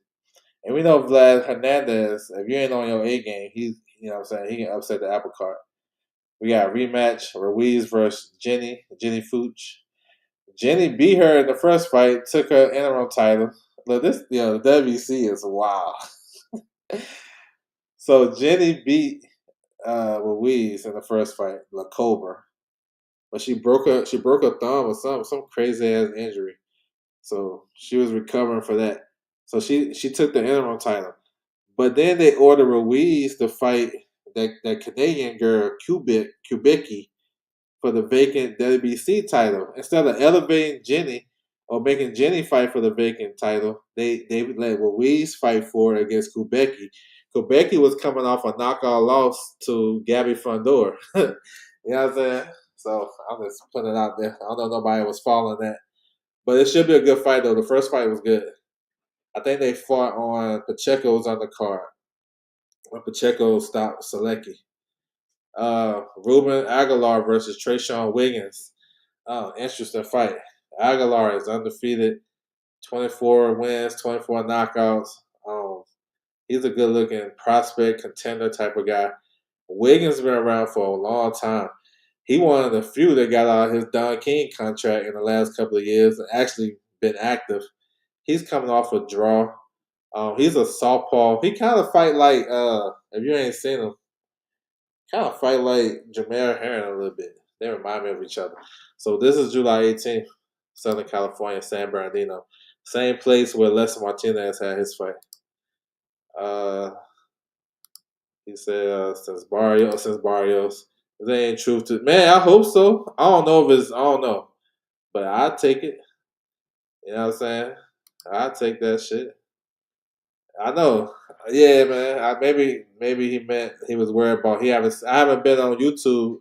And we know Vlad Hernandez. If you ain't on your A game, he's you know what I'm saying he can upset the apple cart. We got a rematch: Ruiz versus Jenny Fuchs. Jenny beat her in the first fight, took her interim title. Look, this the WC is wild. So Jenny beat Ruiz in the first fight, La Cobra, but she broke her thumb or some crazy ass injury. So she was recovering for that. So she took the interim title, but then they ordered Ruiz to fight that Canadian girl Kubicki for the vacant WBC title. Instead of elevating Jenny or making Jenny fight for the vacant title, they let Ruiz fight for it against Kubecki. Kubecki was coming off a knockout loss to Gabby Fundor. You know what I'm saying? So I'm just putting it out there. I don't know if nobody was following that. But it should be a good fight though. The first fight was good. I think they fought on Pacheco's undercard when Pacheco stopped Selecki. Ruben Aguilar versus Trayshawn Wiggins. Oh, interesting fight. Aguilar is undefeated, 24 wins, 24 knockouts. He's a good looking prospect, contender type of guy. Wiggins been around for a long time. He one of the few that got out his Don King contract in the last couple of years and actually been active. He's coming off a draw. He's a southpaw. He kind of fight like if you ain't seen him, kind of fight like Jameer Herring a little bit. They remind me of each other. So this is July 18th, Southern California, San Bernardino. Same place where Les Martinez had his fight. Uh, he said since Barrios. They ain't truth to man. I hope so. I don't know if it's I don't know, but I take it. You know what I'm saying? I take that shit. I know. Yeah, man. Maybe he meant he was worried about he haven't. I haven't been on YouTube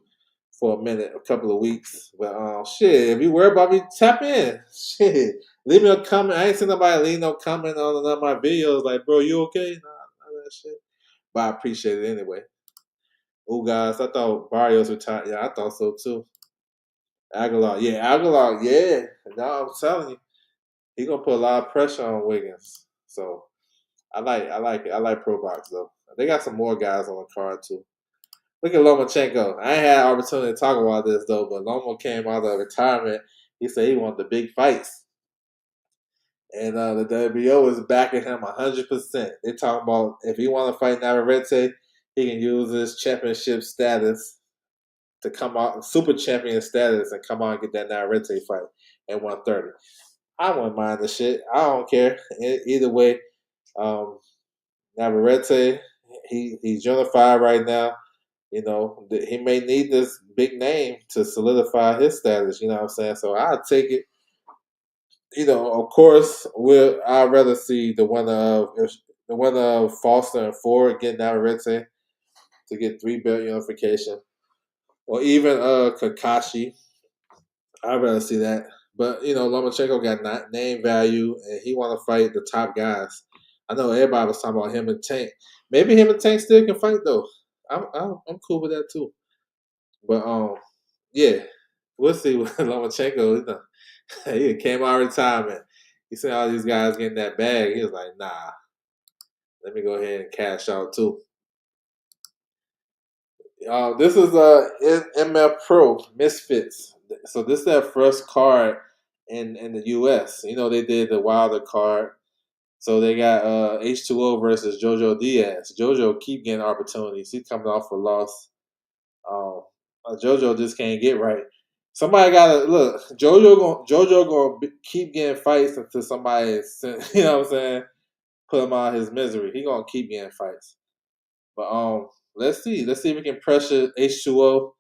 for a minute, a couple of weeks. But shit, if you worry about me, tap in. Shit, leave me a comment. I ain't seen nobody leave no comment on none of my videos. Like, bro, you okay? Nah, none of that shit. But I appreciate it anyway. Oh, guys, I thought Barrios retired. Yeah, I thought so too. Aguilar, yeah. Now I'm telling you, he gonna put a lot of pressure on Wiggins. So I like it. I like Pro Box though. They got some more guys on the card too. Look at Lomachenko. I ain't had opportunity to talk about this though, but Loma came out of retirement. He said he wanted the big fights, and the WBO is backing him 100%. They talking about if he want to fight Navarrete, he can use his championship status to come out, super champion status, and come out and get that Navarrete fight at 130. I wouldn't mind the shit. I don't care. Either way, um, Navarrete, he's unified right now. You know, he may need this big name to solidify his status. You know what I'm saying? So I'll take it. You know, of course, I'd rather see the winner of Foster and Ford get Navarrete to get 3-belt unification, or even Kakashi. I'd rather see that. But you know, Lomachenko got name value, and he want to fight the top guys. I know everybody was talking about him and Tank. Maybe him and Tank still can fight though. I'm cool with that too. But yeah, we'll see with Lomachenko. You know, he came out of retirement. He said all these guys getting that bag. He was like, nah, let me go ahead and cash out too. This is MF Pro Misfits. So this is their first card in the US. You know, they did the Wilder card. So they got H2O versus Jojo Diaz. Jojo keep getting opportunities. He's coming off a loss. Jojo just can't get right. Somebody gotta look. JoJo gonna keep getting fights until somebody, you know what I'm saying, put him out of his misery. He gonna keep getting fights. But let's see. Let's see if we can pressure H2O.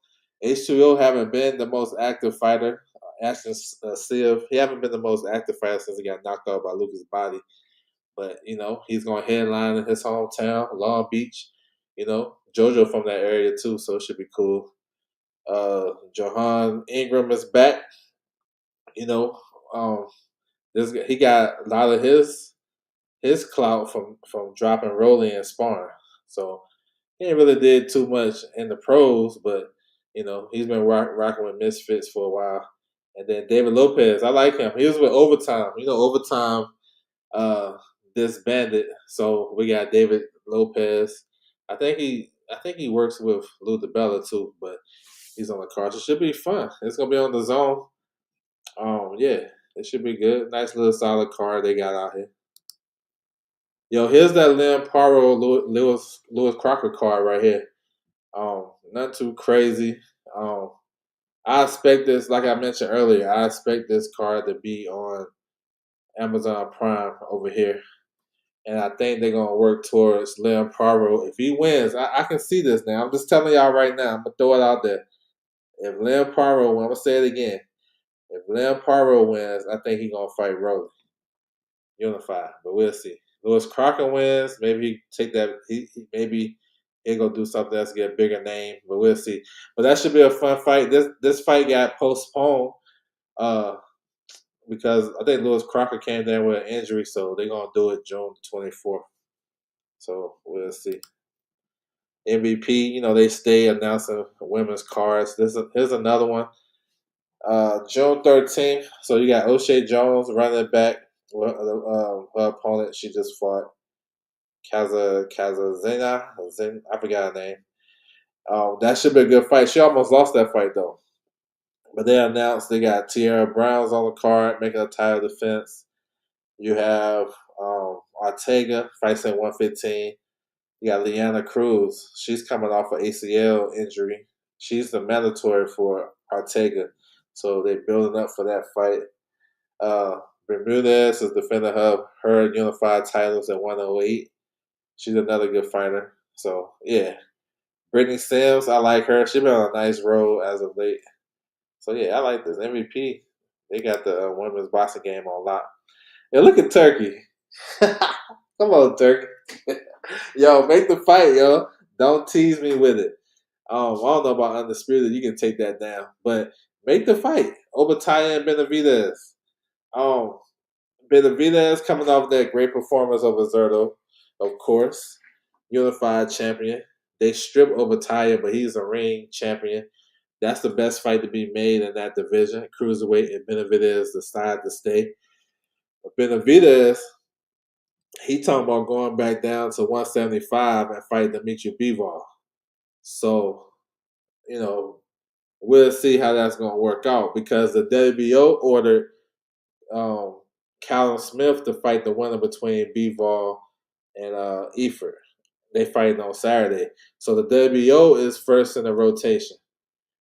H2O haven't been the most active fighter. Ashton Siv, he haven't been the most active fighter since he got knocked out by Lucas Body. But he's gonna headline in his hometown, Long Beach. JoJo from that area too, so it should be cool. Johan Ingram is back. You know, um, he got a lot of his clout from dropping Rolly and sparring. So he ain't really did too much in the pros, but he's been rocking with Misfits for a while. And then David Lopez, I like him. He was with Overtime. Overtime disbanded, so we got David Lopez. I think he works with Lou DiBella too, but he's on the card. So it should be fun. It's gonna be on the zone. Yeah, it should be good. Nice little solid card they got out here. Yo, here's that Liam Paro Lewis Crocker card right here. Not too crazy. Um, I expect this, like I mentioned earlier, I expect this card to be on Amazon Prime over here. And I think they're gonna work towards Liam Paro. If he wins, I can see this now. I'm just telling y'all right now. I'm gonna throw it out there. If Liam Paro, I'm gonna say it again. If Liam Paro wins, I think he's gonna fight Rolly unified. But we'll see. Lewis Crocker wins. Maybe he take that. Maybe he'll go do something else, get a bigger name. But we'll see. But that should be a fun fight. This fight got postponed uh, because I think Lewis Crocker came there with an injury, so they're gonna do it June 24th. So we'll see. MVP, they stay announcing women's cards. Here's another one. June 13th. So you got O'Shea Jones running back. Her opponent, she just fought Kazazena. I forgot her name. That should be a good fight. She almost lost that fight though. But they announced they got Tierra Browns on the card making a title defense. You have Ortega fights at 115. You got Liana Cruz. She's coming off an ACL injury. She's the mandatory for Ortega. So they're building up for that fight. Bermudez is defending her unified titles at 108. She's another good fighter. So, yeah. Brittany Sims, I like her. She's been on a nice road as of late. So, yeah, I like this. MVP, they got the women's boxing game on lock. Yeah, look at Turkey. Come on, Turkey. Yo, make the fight, yo. Don't tease me with it. I don't know about Undisputed. You can take that down. But make the fight. Obitaya and Benavidez. Um, Benavidez coming off that great performance over Zerto, of course. Unified champion. They strip Obitaya, but he's a ring champion. That's the best fight to be made in that division. Cruiserweight and Benavidez decide to stay. But Benavidez, he talking about going back down to 175 and fighting Dimitri Bivol. So, you know, we'll see how that's going to work out because the WBO ordered Callum Smith to fight the winner between Bivol and Eford. They fighting on Saturday. So the WBO is first in the rotation.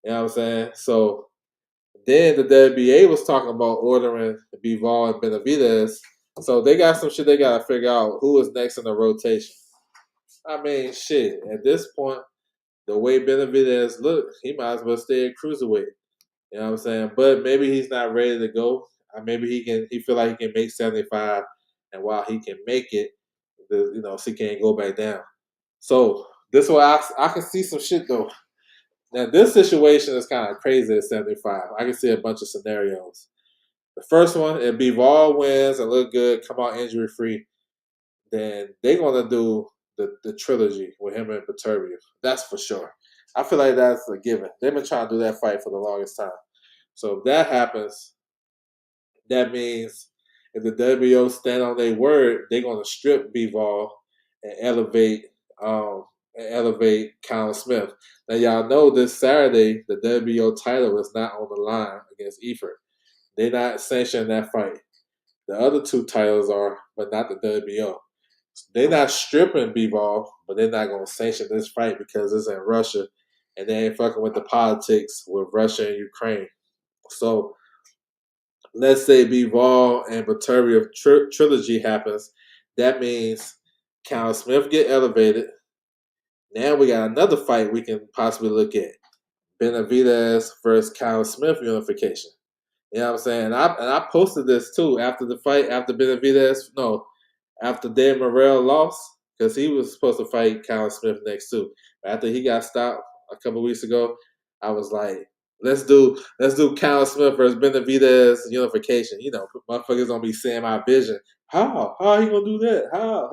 You know what I'm saying? So then the WBA was talking about ordering Bivol and Benavidez. So they got some shit they got to figure out who is next in the rotation. I mean, shit. At this point, the way Benavidez look, he might as well stay at cruiserweight. You know what I'm saying? But maybe he's not ready to go. Maybe he feel like he can make 75, and while he can make it, he can't go back down. So this way, I can see some shit though. Now this situation is kind of crazy at 75. I can see a bunch of scenarios. The first one, if Bivol wins and look good, come out injury free, then they're gonna do the trilogy with him and Beterbiev. That's for sure. I feel like that's a given. They've been trying to do that fight for the longest time. So if that happens, that means if the WBO stand on their word, they're gonna strip Bivol and elevate Callum Smith. Now y'all know this Saturday the WBO title is not on the line against Eford. They're not sanctioning that fight. The other two titles are, but not the WBO. They're not stripping Bivol, but they're not gonna sanction this fight because it's in Russia and they ain't fucking with the politics with Russia and Ukraine. So let's say Bivol and Viterbi trilogy happens. That means Cal Smith get elevated. Now we got another fight we can possibly look at. Benavidez versus Kyle Smith unification. You know what I'm saying? And I posted this too after the fight, after Benavidez, no, after Dan Morrell lost, because he was supposed to fight Kyle Smith next too. After he got stopped a couple weeks ago, I was like, let's do Kyle Smith versus Benavidez unification. You know, motherfuckers gonna be seeing my vision. How he gonna do that? How?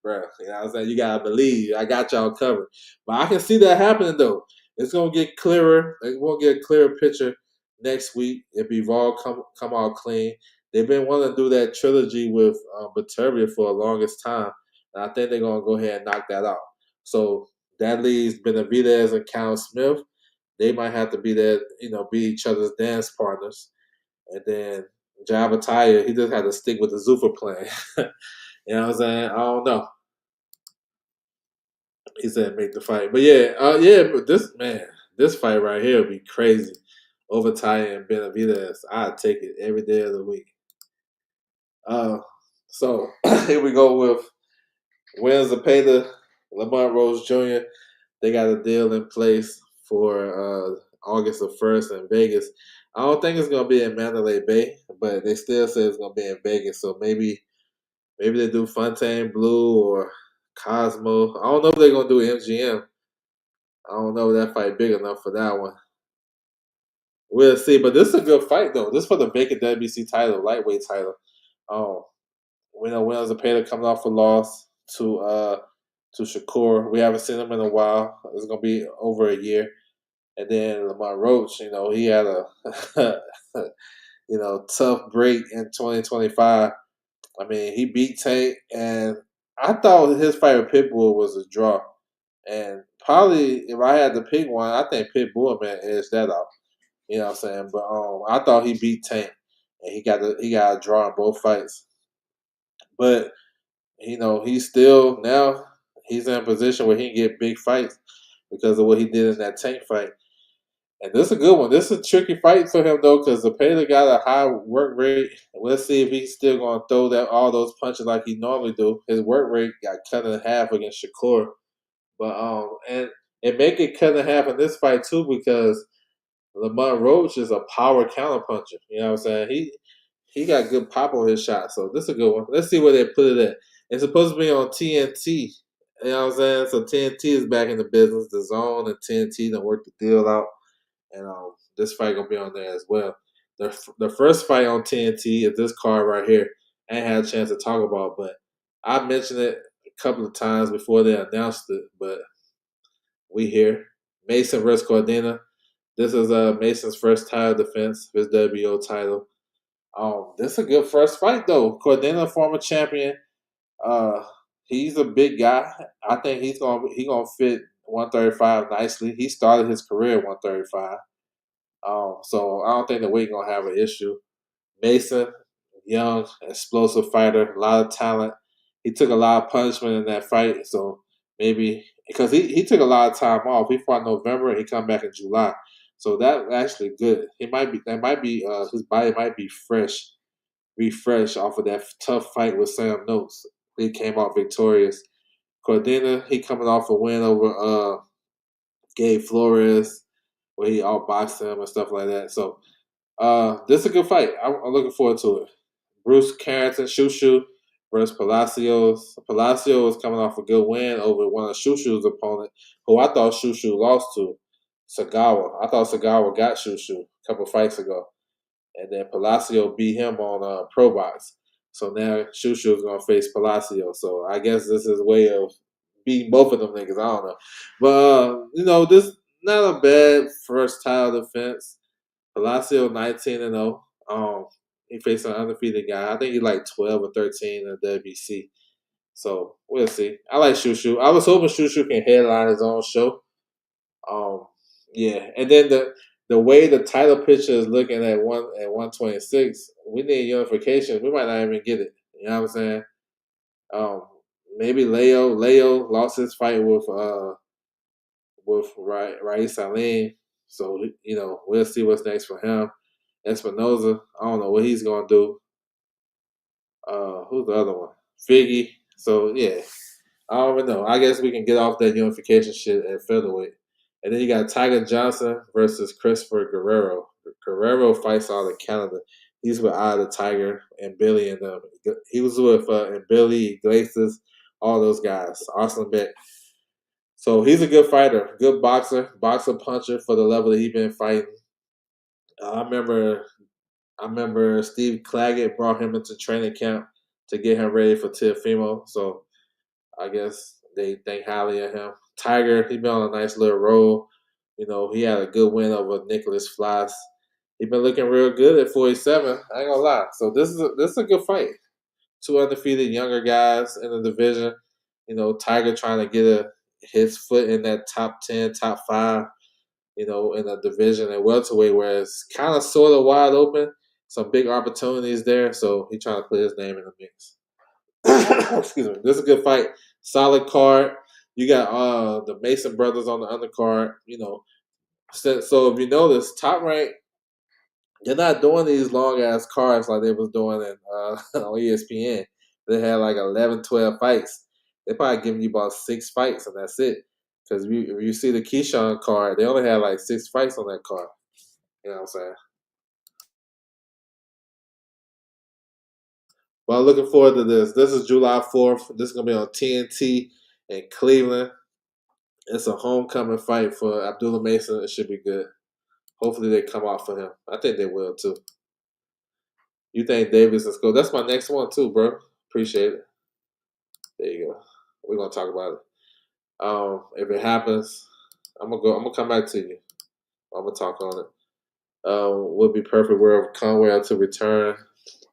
Bro, you know what I'm saying? You gotta believe. I got y'all covered. But I can see that happening though. It's gonna get clearer. We'll get a clearer picture next week if Evolve come out clean. They've been wanting to do that trilogy with Bateria for the longest time. And I think they're gonna go ahead and knock that out. So that leaves Benavidez and Cal Smith. They might have to be that, be each other's dance partners. And then Jabataya, he just had to stick with the Zuffa plan. You know what I'm saying? I don't know. He said make the fight. But but this fight right here would be crazy. Over Ty and Benavidez. I'd take it every day of the week. So here we go with Win Zepeda, Lamont Rose Jr. They got a deal in place for August the 1st in Vegas. I don't think it's gonna be in Mandalay Bay, but they still say it's gonna be in Vegas. So maybe they do Fontaine Blue or Cosmo. I don't know if they're gonna do MGM. I don't know if that fight big enough for that one. We'll see. But this is a good fight though. This is for the vacant WBC title, lightweight title. Um, we know Williams Zepeda coming off a loss to Shakur. We haven't seen him in a while. It's gonna be over a year. And then Lamont Roach, he had a tough break in 2025. I mean, he beat Tank, and I thought his fight with Pitbull was a draw. And probably if I had to pick one, I think Pitbull man edged that out. You know what I'm saying? But I thought he beat Tank, and he got a draw in both fights. But he's still now he's in a position where he can get big fights because of what he did in that Tank fight. And this is a good one. This is a tricky fight for him though, because Zepeda got a high work rate. Let's see if he's still gonna throw all those punches like he normally do. His work rate got cut in half against Shakur, but and it make it cut in half in this fight too because Lamont Roach is a power counterpuncher. You know what I'm saying? He got good pop on his shot, so this is a good one. Let's see where they put it at. It's supposed to be on TNT. You know what I'm saying? So TNT is back in the business. The Zone and TNT done work the deal out, and this fight gonna be on there as well. The first fight on TNT is this card right here. I ain't had a chance to talk about, but I mentioned it a couple of times before they announced it. But we here. Mason versus Cordina. This is Mason's first title defense, his WBO title. This is a good first fight though. Cordina, former champion. Uh, he's a big guy. I think he's gonna fit 135 nicely. He started his career at 135. So I don't think the weight gonna have an issue. Mason, young, explosive fighter, a lot of talent. He took a lot of punishment in that fight, so maybe because he took a lot of time off. He fought in November and he come back in July. So that actually good. His body might be refreshed off of that tough fight with Sam Notes. He came out victorious. Cordina, he coming off a win over Gabe Flores, where he outboxed him and stuff like that. So this is a good fight. I'm looking forward to it. Bruce Carrington, Shushu versus Palacios. Palacios was coming off a good win over one of Shushu's opponent, who I thought Shushu lost to, Sagawa. I thought Sagawa got Shushu a couple fights ago. And then Palacio beat him on Pro Box. So now Shushu is going to face Palacio. So I guess this is a way of beating both of them niggas. I don't know. But, this not a bad first title defense. Palacio 19-0. He faced an undefeated guy. I think he like 12 or 13 in the WBC. So we'll see. I like Shushu. I was hoping Shushu can headline his own show. Yeah, and then the way the title picture is looking at 126, we need unification. We might not even get it. You know what I'm saying? Maybe Leo lost his fight with Rais Salim. So we'll see what's next for him. Espinoza, I don't know what he's gonna do. Who's the other one? Figgy. So yeah, I don't even know. I guess we can get off that unification shit at featherweight. And then you got Tiger Johnson versus Christopher Guerrero. Guerrero fights out of Canada. He's with Eye of the Tiger and Billy and them. He was with and Billy Iglesias, all those guys. Arsenal Bet. So he's a good fighter, good boxer puncher for the level that he's been fighting. I remember Steve Claggett brought him into training camp to get him ready for Teofimo. So I guess they think highly of him. Tiger, he been on a nice little roll. You know, he had a good win over Nicholas Flas. He been looking real good at 47. I ain't gonna lie. So this is a good fight. Two undefeated younger guys in the division. You know, Tiger trying to get his foot in that top 10, top 5. You know, in the division at welterweight, where it's kind of sort of wide open. Some big opportunities there. So he trying to put his name in the mix. Excuse me. This is a good fight. Solid card. You got the Mason brothers on the undercard. You know, so if you notice, Top Rank, they're not doing these long ass cards like they was doing in, on ESPN. They had like 11, 12 fights. They probably giving you about 6 fights and that's it. Because if you see the Keyshawn card, they only had like 6 fights on that card. You know what I'm saying? Well, I'm looking forward to this. This is July 4th. This is going to be on TNT in Cleveland. It's a homecoming fight for Abdullah Mason. It should be good. Hopefully they come out for him. I think they will too. You think Davis is good? That's my next one too, bro. Appreciate it. There you go. We're gonna talk about it. If it happens, I'm gonna come back to you. I'm gonna talk on it. Would be perfect world Conway to return.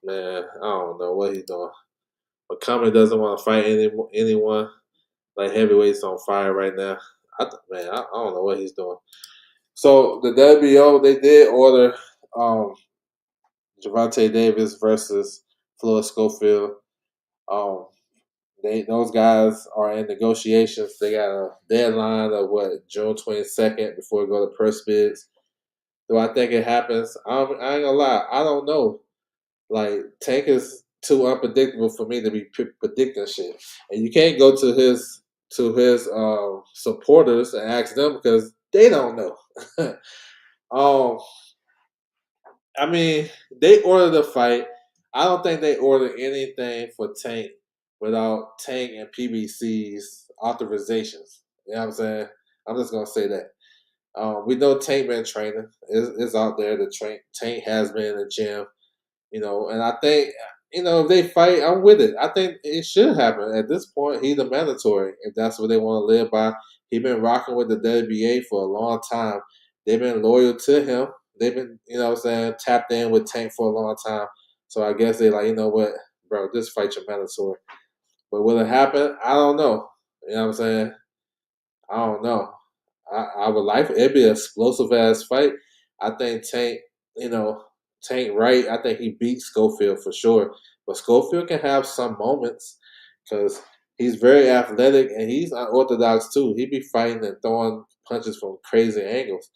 Man, I don't know what he's doing. But Conway doesn't want to fight anyone. Like heavyweights on fire right now. I don't know what he's doing. So the WBO they did order Gervonta Davis versus Floyd Schofield. Um, those guys are in negotiations. They got a deadline of June 22nd before we go to press bids. Do I think it happens? I ain't gonna lie. I don't know. Like Tank is too unpredictable for me to be predicting shit, and you can't go to his supporters and ask them because they don't know. um, I mean, they ordered the fight. I don't think they ordered anything for Tank without Tank and PBC's authorizations. You know what I'm saying? I'm just gonna say that. We know Tank been training. Is out there. Tank has been in the gym. You know, and I think if they fight, I'm with it. I think it should happen at this point. He's a mandatory if that's what they want to live by. He's been rocking with the WBA for a long time. They've been loyal to him. They've been, tapped in with Tank for a long time. So I guess they like, you know what, bro, this fight's your mandatory. But will it happen? I don't know. You know what I'm saying? I don't know. I would like it'd be an explosive ass fight. I think you know, Tank Wright. I think he beat Schofield for sure. But Schofield can have some moments because he's very athletic and he's unorthodox too. He be fighting and throwing punches from crazy angles,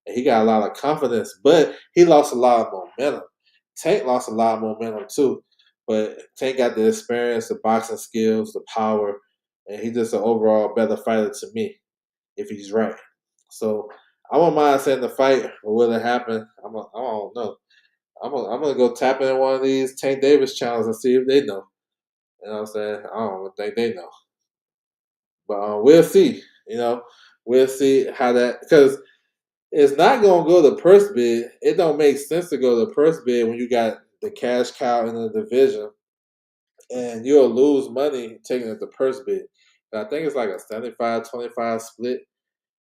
and he got a lot of confidence. But he lost a lot of momentum. Tank lost a lot of momentum too. But Tank got the experience, the boxing skills, the power, and he's just an overall better fighter to me if he's right. So I won't mind saying the fight, but will it happen? I don't know. I'm gonna go tap in one of these Tank Davis channels and see if they know. You know what I'm saying? I don't think they know, but we'll see. We'll see how that because it's not gonna go to purse bid. It don't make sense to go to purse bid when you got the cash cow in the division, and you'll lose money taking it to purse bid. And I think it's like a 75-25 split.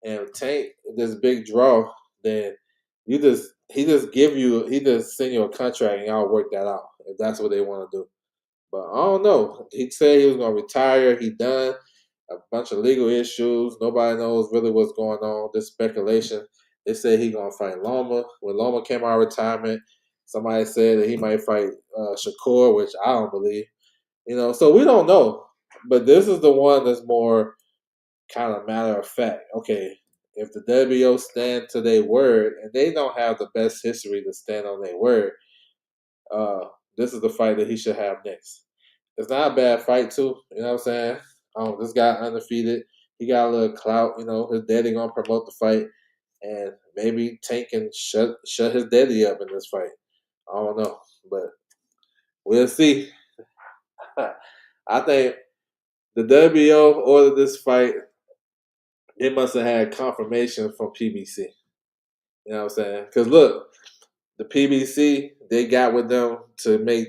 And Tank this big draw, then he just send you a contract and y'all work that out if that's what they want to do. But I don't know. He said he was gonna retire. He done a bunch of legal issues. Nobody knows really what's going on. This speculation. They said he gonna fight Loma. When Loma came out of retirement, somebody said that he might fight Shakur, which I don't believe. So we don't know. But this is the one that's more kind of matter of fact. Okay, if the WO stand to their word, and they don't have the best history to stand on their word, this is the fight that he should have next. It's not a bad fight too. You know what I'm saying? This guy undefeated. He got a little clout. You know, his daddy gonna promote the fight, and maybe Tank can shut his daddy up in this fight. I don't know, but we'll see. I think the WO ordered this fight. They must have had confirmation from PBC. You know what I'm saying? Because look, the PBC they got with them to make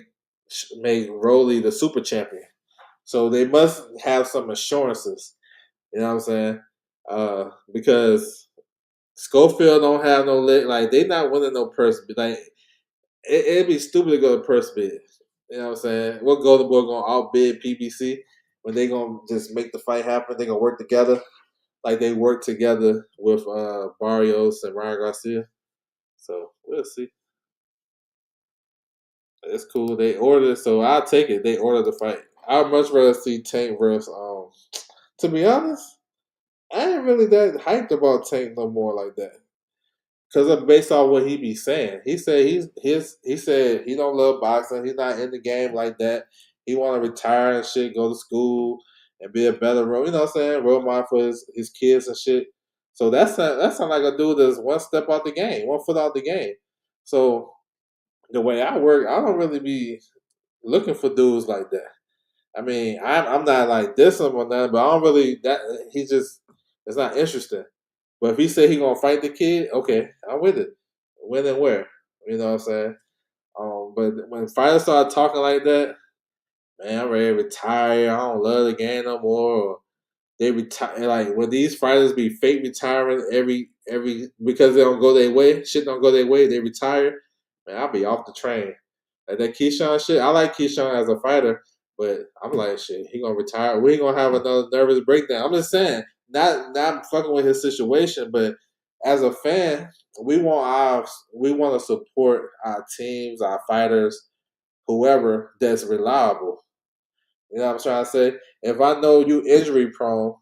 Rolly the super champion. So they must have some assurances. You know what I'm saying? Because Schofield don't have no leg. Like they not winning no purse. Like it'd be stupid to go to purse bid. You know what I'm saying? What Golden Boy gonna outbid PBC when they gonna just make the fight happen? They gonna work together like they worked together with Barrios and Ryan Garcia. So we'll see. It's cool. They ordered, so I'll take it. They ordered the fight. I'd much rather see Tank versus. To be honest, I ain't really that hyped about Tank no more like that. Cause of based on what he be saying, he said he said he don't love boxing. He's not in the game like that. He want to retire and shit, go to school and be a better role. You know what I'm saying? Role model for his kids and shit. So that's not like a dude that's one step out the game, 1 foot out the game. So the way I work, I don't really be looking for dudes like that. I mean, I'm not like this or nothing, but I don't really that he just it's not interesting. But if he said he gonna fight the kid, okay, I'm with it. When and where, you know what I'm saying? But when fighters start talking like that, man, I'm ready to retire. I don't love the game no more. Or they retire like when these fighters be fake retiring every because they don't go their way, shit don't go their way, they retire. Man, I'll be off the train. Like that Keyshawn shit, I like Keyshawn as a fighter, but I'm like shit, he gonna retire. We ain't gonna have another nervous breakdown. I'm just saying, not fucking with his situation, but as a fan, we want to support our teams, our fighters, whoever that's reliable. You know what I'm trying to say? If I know you injury prone,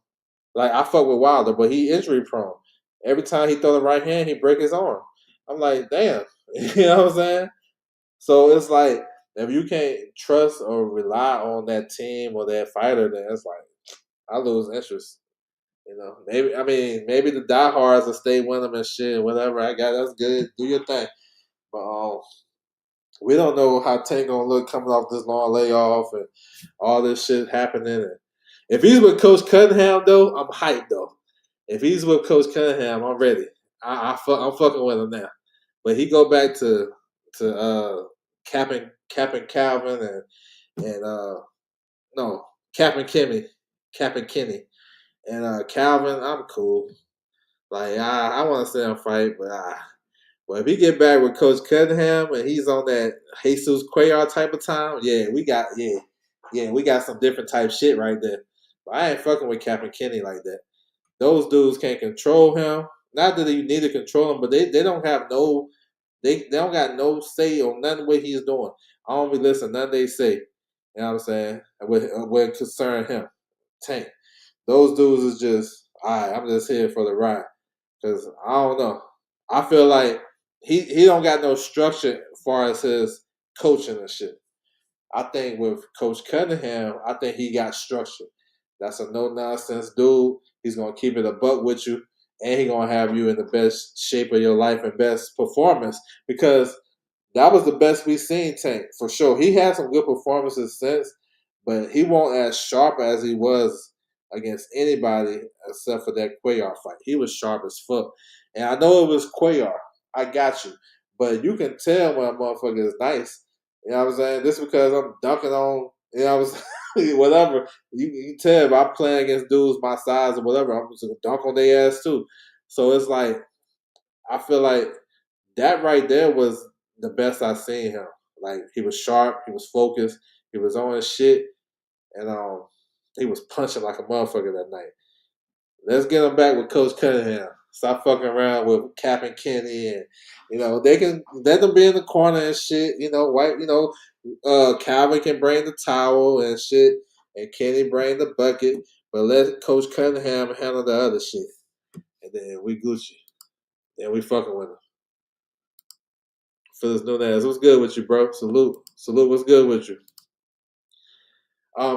like I fuck with Wilder, but he injury prone. Every time he throw the right hand, he break his arm. I'm like, damn. You know what I'm saying? So it's like if you can't trust or rely on that team or that fighter, then it's like I lose interest. You know, maybe the diehards will stay with them and shit, whatever. I got that's good. Do your thing, but we don't know how Tank gonna look coming off this long layoff and all this shit happening. And if he's with Coach Cunningham though, I'm hyped though. If he's with Coach Cunningham, I'm ready. I'm fucking with him now. But he go back to capping Calvin and no capping Kenny and Calvin. I'm cool. Like I want to see him fight, but if he get back with Coach Cunningham and he's on that Jesus Cuellar type of time, we got some different type shit right there. But I ain't fucking with Captain Kenny like that. Those dudes can't control him. Not that you need to control him, but they don't have no they don't got no say on nothing what he's doing. I don't be listening nothing they say. You know what I'm saying? With concern him, Tank. Those dudes is just all right. I'm just here for the ride because I don't know. I feel like he don't got no structure as far as his coaching and shit. I think with Coach Cunningham, I think he got structure. That's a no nonsense dude. He's gonna keep it a buck with you, and he gonna have you in the best shape of your life and best performance because that was the best we seen Tank for sure. He had some good performances since, but he won't as sharp as he was against anybody except for that Cuellar fight. He was sharp as fuck, and I know it was Cuellar. I got you, but you can tell when a motherfucker is nice. You know what I'm saying? This because I'm dunking on. You know what I'm saying? Whatever. You can tell if I'm playing against dudes my size or whatever, I'm just gonna dunk on their ass too. So it's like I feel like that right there was the best I seen him. Like he was sharp, he was focused, he was on his shit, and he was punching like a motherfucker that night. Let's get him back with Coach Cunningham. Stop fucking around with Cap and Kenny, and they can let them be in the corner and shit. Calvin can bring the towel and shit, and Kenny bring the bucket, but let Coach Cunningham handle the other shit. and then we Gucci. And we fucking with him. Phyllis Nunes, what's good with you, bro? Salute. What's good with you?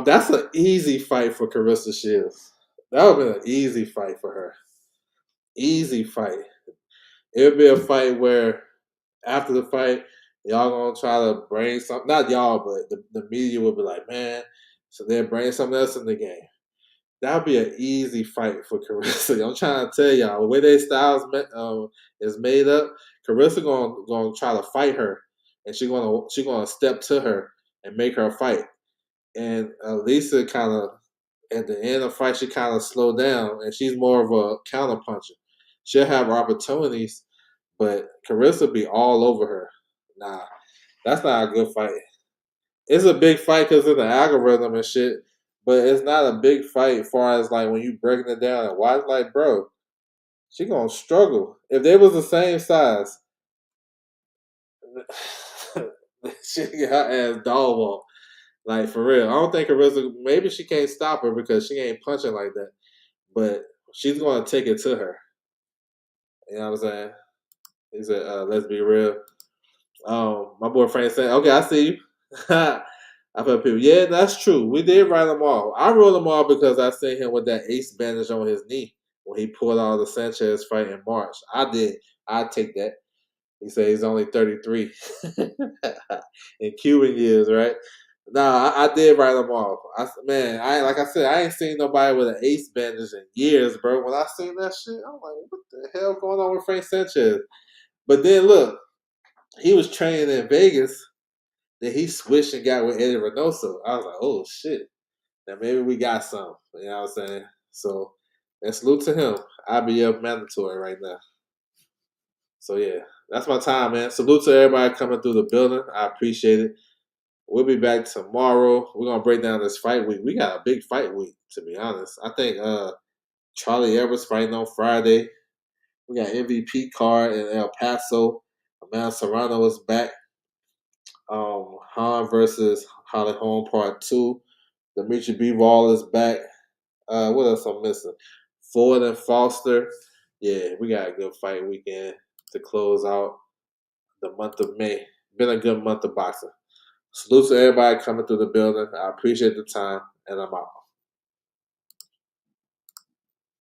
That's an easy fight for Carissa Shields. That would have been an easy fight for her. Easy fight. It would be a fight where after the fight, y'all gonna try to bring something. Not y'all, but the media would be like, man, so they'll bring something else in the game. That would be an easy fight for Carissa. I'm trying to tell y'all, the way their styles is made up, Carissa gonna try to fight her, and she gonna step to her and make her fight. And Lisa kind of at the end of the fight, she kind of slowed down, and she's more of a counter puncher. She'll have opportunities, but Carissa be all over her. Nah, that's not a good fight. It's a big fight because of the algorithm and shit, but it's not a big fight as far as like when you breaking it down and watch. Like, bro, she gonna struggle. If they was the same size, she get her ass dog walk. Like for real, I don't think Carissa. Maybe she can't stop her because she ain't punching like that, but she's gonna take it to her. You know what I'm saying? He said, "Let's be real." My boy Frank said, "Okay, I see you." I felt people, yeah, that's true. We did write them off. I wrote them off because I seen him with that ace bandage on his knee when he pulled out the Sanchez fight in March. I did. I take that. He said he's only 33 in Cuban years, right? Nah, I did write them off. Man, like I said, I ain't seen nobody with an ace bandage in years, bro. When I seen that shit, I'm like, what the hell going on with Frank Sanchez? But then look, he was training in Vegas. Then he switched and got with Eddie Reynoso. I was like, oh shit. Now maybe we got some. You know what I'm saying? So and salute to him. IBF mandatory right now. So yeah, that's my time, man. Salute to everybody coming through the building. I appreciate it. We'll be back tomorrow. We're gonna break down this fight week. We got a big fight week, to be honest. I think Charlie Edwards fighting on Friday. We got MVP card in El Paso. Amanda Serrano is back. Han versus Holly Holm Part 2. Dimitri Bivol is back. What else I'm missing? Ford and Foster. Yeah, we got a good fight weekend to close out the month of May. Been a good month of boxing. Salute to everybody coming through the building. I appreciate the time, and I'm out.